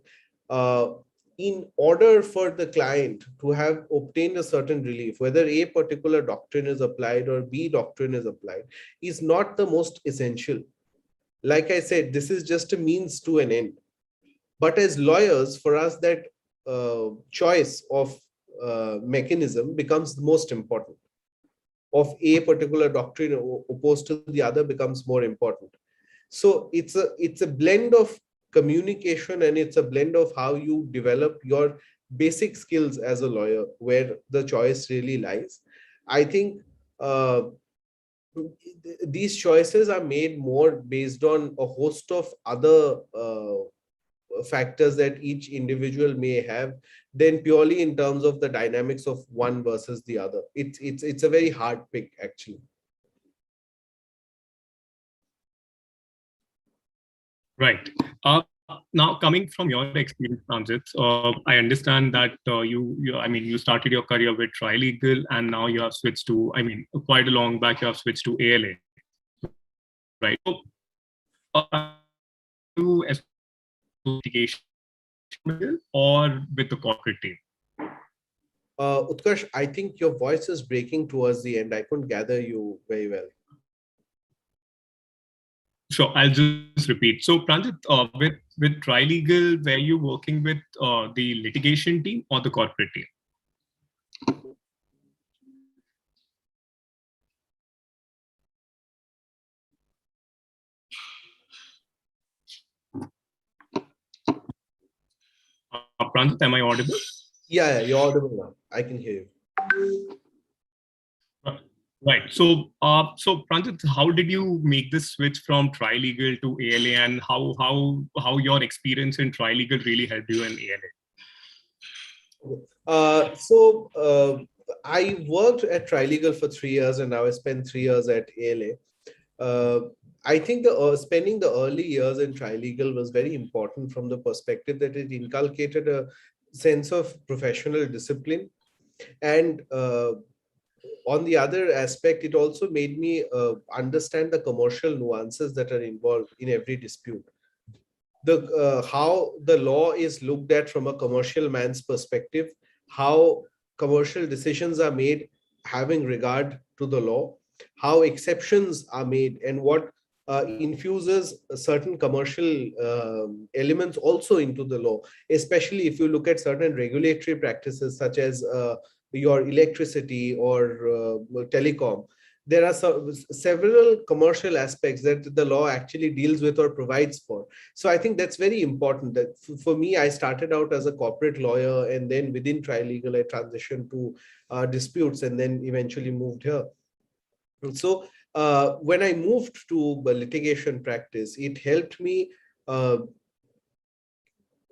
in order for the client to have obtained a certain relief, whether a particular doctrine is applied or B doctrine is applied, is not the most essential. Like I said, this is just a means to an end. But as lawyers, for us, that choice of mechanism becomes the most important. Of a particular doctrine opposed to the other becomes more important. So it's a blend of communication, and it's a blend of how you develop your basic skills as a lawyer, where the choice really lies. I think these choices are made more based on a host of other factors that each individual may have than purely in terms of the dynamics of one versus the other. It's a very hard pick, actually. Right. Now, coming from your experience, Pranjit, I understand that you started your career with Trilegal, and now you have switched to, quite a long back, you have switched to ALA, right? So, you as litigation or with the corporate team? Utkarsh, I think your voice is breaking towards the end. I couldn't gather you very well. Sure, I'll just repeat. So, Pranjit, with Trilegal, were you working with the litigation team or the corporate team? Pranjit, am I audible? Yeah, you're audible now. I can hear you. Right. So, Pranjit, how did you make this switch from Trilegal to ALA, and how your experience in Trilegal really helped you in ALA? I worked at Trilegal for 3 years, and now I spent 3 years at ALA. I think spending the early years in Trilegal was very important from the perspective that it inculcated a sense of professional discipline, and on the other aspect, it also made me understand the commercial nuances that are involved in every dispute. How the law is looked at from a commercial man's perspective, how commercial decisions are made having regard to the law, how exceptions are made, and what infuses certain commercial elements also into the law, especially if you look at certain regulatory practices such as your electricity or telecom. There are several commercial aspects that the law actually deals with or provides for. So I think that's very important. That for me, I started out as a corporate lawyer, and then within trilegal, I transitioned to disputes, and then eventually moved here. So when I moved to litigation practice, it helped me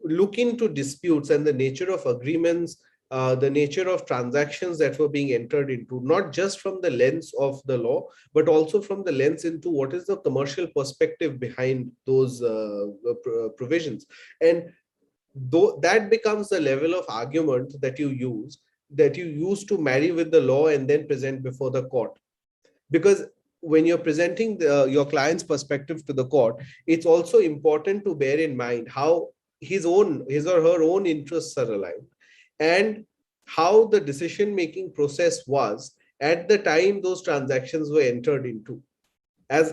look into disputes and the nature of agreements, the nature of transactions that were being entered into, not just from the lens of the law, but also from the lens into what is the commercial perspective behind those provisions. And though that becomes the level of argument that you use to marry with the law and then present before the court. Because when you're presenting your client's perspective to the court, it's also important to bear in mind how his or her own interests are aligned, and how the decision-making process was at the time those transactions were entered into, as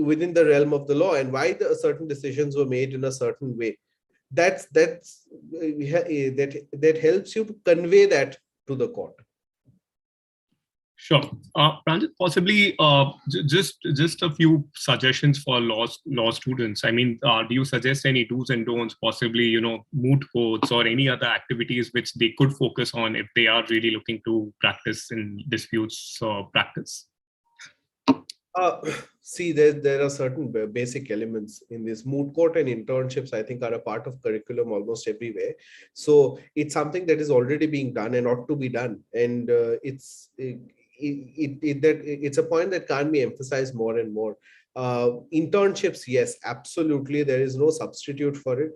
within the realm of the law, and why certain decisions were made in a certain way. That helps you to convey that to the court. Sure. Pranjit, possibly just a few suggestions for law students. I mean, do you suggest any do's and don'ts, possibly, moot courts or any other activities which they could focus on if they are really looking to practice in disputes practice? See, there are certain basic elements in this. Moot court and internships, I think, are a part of curriculum almost everywhere. So it's something that is already being done and ought to be done. And it's a point that can't be emphasized more and more. Internships, yes, absolutely. There is no substitute for it.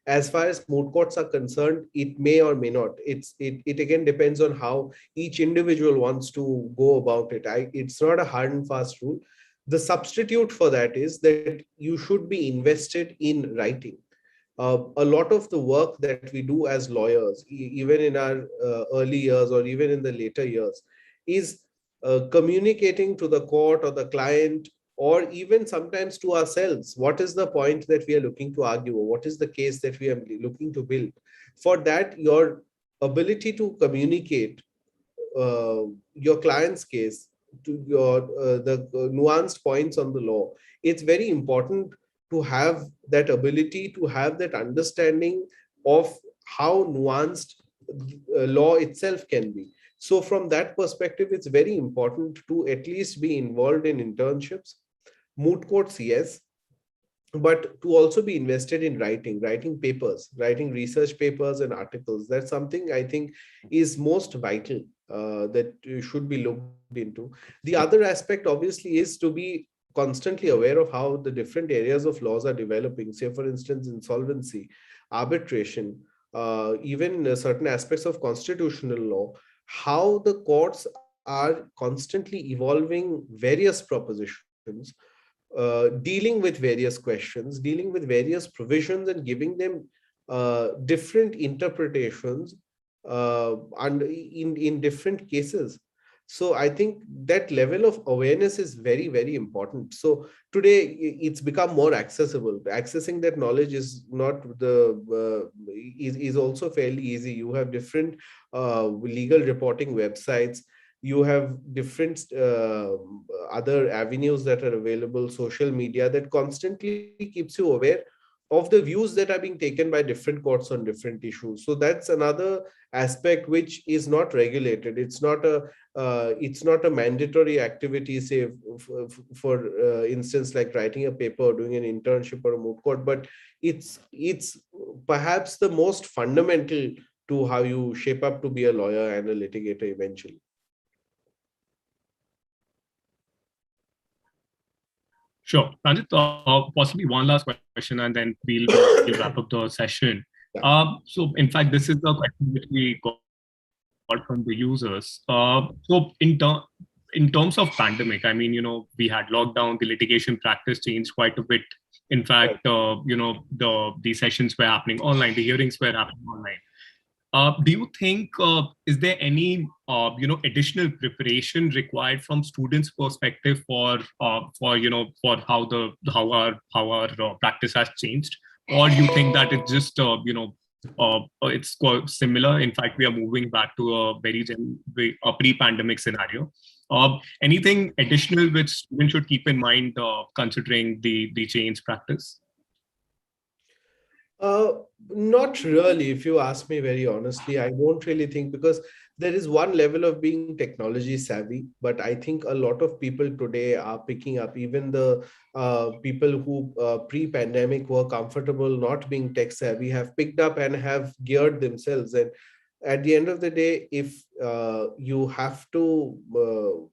As far as moot courts are concerned, it may or may not. It again depends on how each individual wants to go about it. It's not a hard and fast rule. The substitute for that is that you should be invested in writing. A lot of the work that we do as lawyers, even in our early years or even in the later years, is communicating to the court or the client, or even sometimes to ourselves, what is the point that we are looking to argue, or what is the case that we are looking to build. For that, your ability to communicate your client's case to your the nuanced points on the law, it's very important to have that ability, to have that understanding of how nuanced law itself can be. So from that perspective, it's very important to at least be involved in internships. Moot courts, yes, but to also be invested in writing papers, writing research papers and articles. That's something I think is most vital that should be looked into. The other aspect, obviously, is to be constantly aware of how the different areas of laws are developing. Say, for instance, insolvency, arbitration, even certain aspects of constitutional law, how the courts are constantly evolving various propositions, dealing with various questions, dealing with various provisions, and giving them different interpretations and in different cases. So I think that level of awareness is very, very important. So today it's become more accessible. Accessing that knowledge is not is also fairly easy. You have different legal reporting websites. You have different other avenues that are available, social media, that constantly keeps you aware of the views that are being taken by different courts on different issues. So that's another aspect which is not regulated. It's not a mandatory activity, say for instance, like writing a paper or doing an internship or a moot court, but it's perhaps the most fundamental to how you shape up to be a lawyer and a litigator eventually. Sure. Pranjit, possibly one last question, and then we'll wrap up the session. So in fact, this is the question which we got from the users. So in terms of pandemic, I mean, we had lockdown, the litigation practice changed quite a bit. In fact, the sessions were happening online, the hearings were happening online. Do you think is there any additional preparation required from students' perspective for how our practice has changed, or do you think that it's just it's similar? In fact, we are moving back to a a pre-pandemic scenario. Anything additional which students should keep in mind considering the change practice? Not really, if you ask me very honestly. I don't really think, because there is one level of being technology savvy, but I think a lot of people today are picking up, even the people who pre-pandemic were comfortable not being tech savvy have picked up and have geared themselves. And at the end of the day, if you have to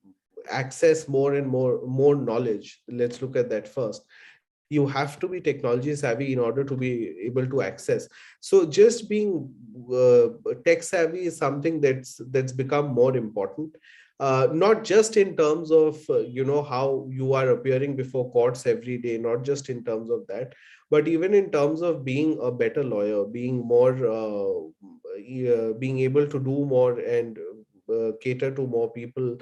access more and more knowledge, let's look at that first. You have to be technology savvy in order to be able to access. So just being tech savvy is something that's become more important, not just in terms of how you are appearing before courts every day, not just in terms of that, but even in terms of being a better lawyer, being more being able to do more and cater to more people,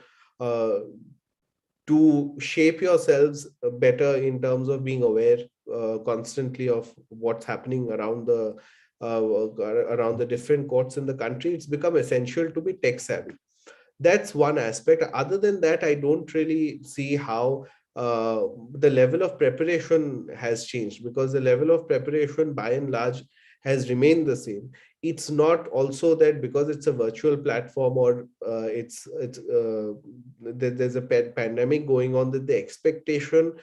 to shape yourselves better in terms of being aware constantly of what's happening around the different courts in the country. It's become essential to be tech savvy. That's one aspect. Other than that, I don't really see how the level of preparation has changed, because the level of preparation by and large has remained the same. It's not also that because it's a virtual platform or there's a pandemic going on, that the expectation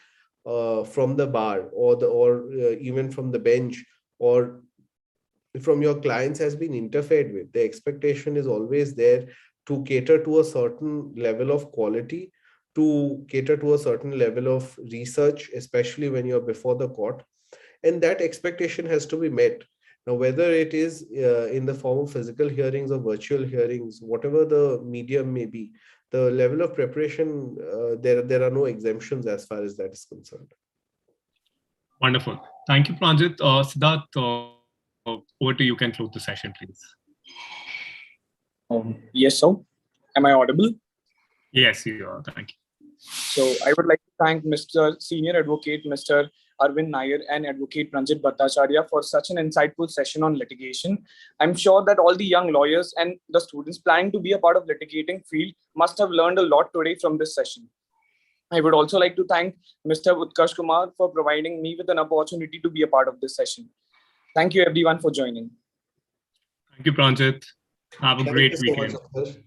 from the bar or even from the bench or from your clients has been interfered with. The expectation is always there to cater to a certain level of quality, to cater to a certain level of research, especially when you're before the court. And that expectation has to be met. Now, whether it is in the form of physical hearings or virtual hearings, whatever the medium may be, the level of preparation, there are no exemptions as far as that is concerned. Wonderful. Thank you, Pranjit. Siddharth, over to you. Can close the session, please. Yes, sir. Am I audible? Yes, you are. Thank you. So I would like to thank Mr. Senior Advocate, Mr. Arvind Nair and Advocate Pranjit Bhattacharya for such an insightful session on litigation. I'm sure that all the young lawyers and the students planning to be a part of litigating field must have learned a lot today from this session. I would also like to thank Mr. Utkarsh Kumar for providing me with an opportunity to be a part of this session. Thank you everyone for joining. Thank you, Pranjit. Have a great weekend. Thank you so much, Utkarsh.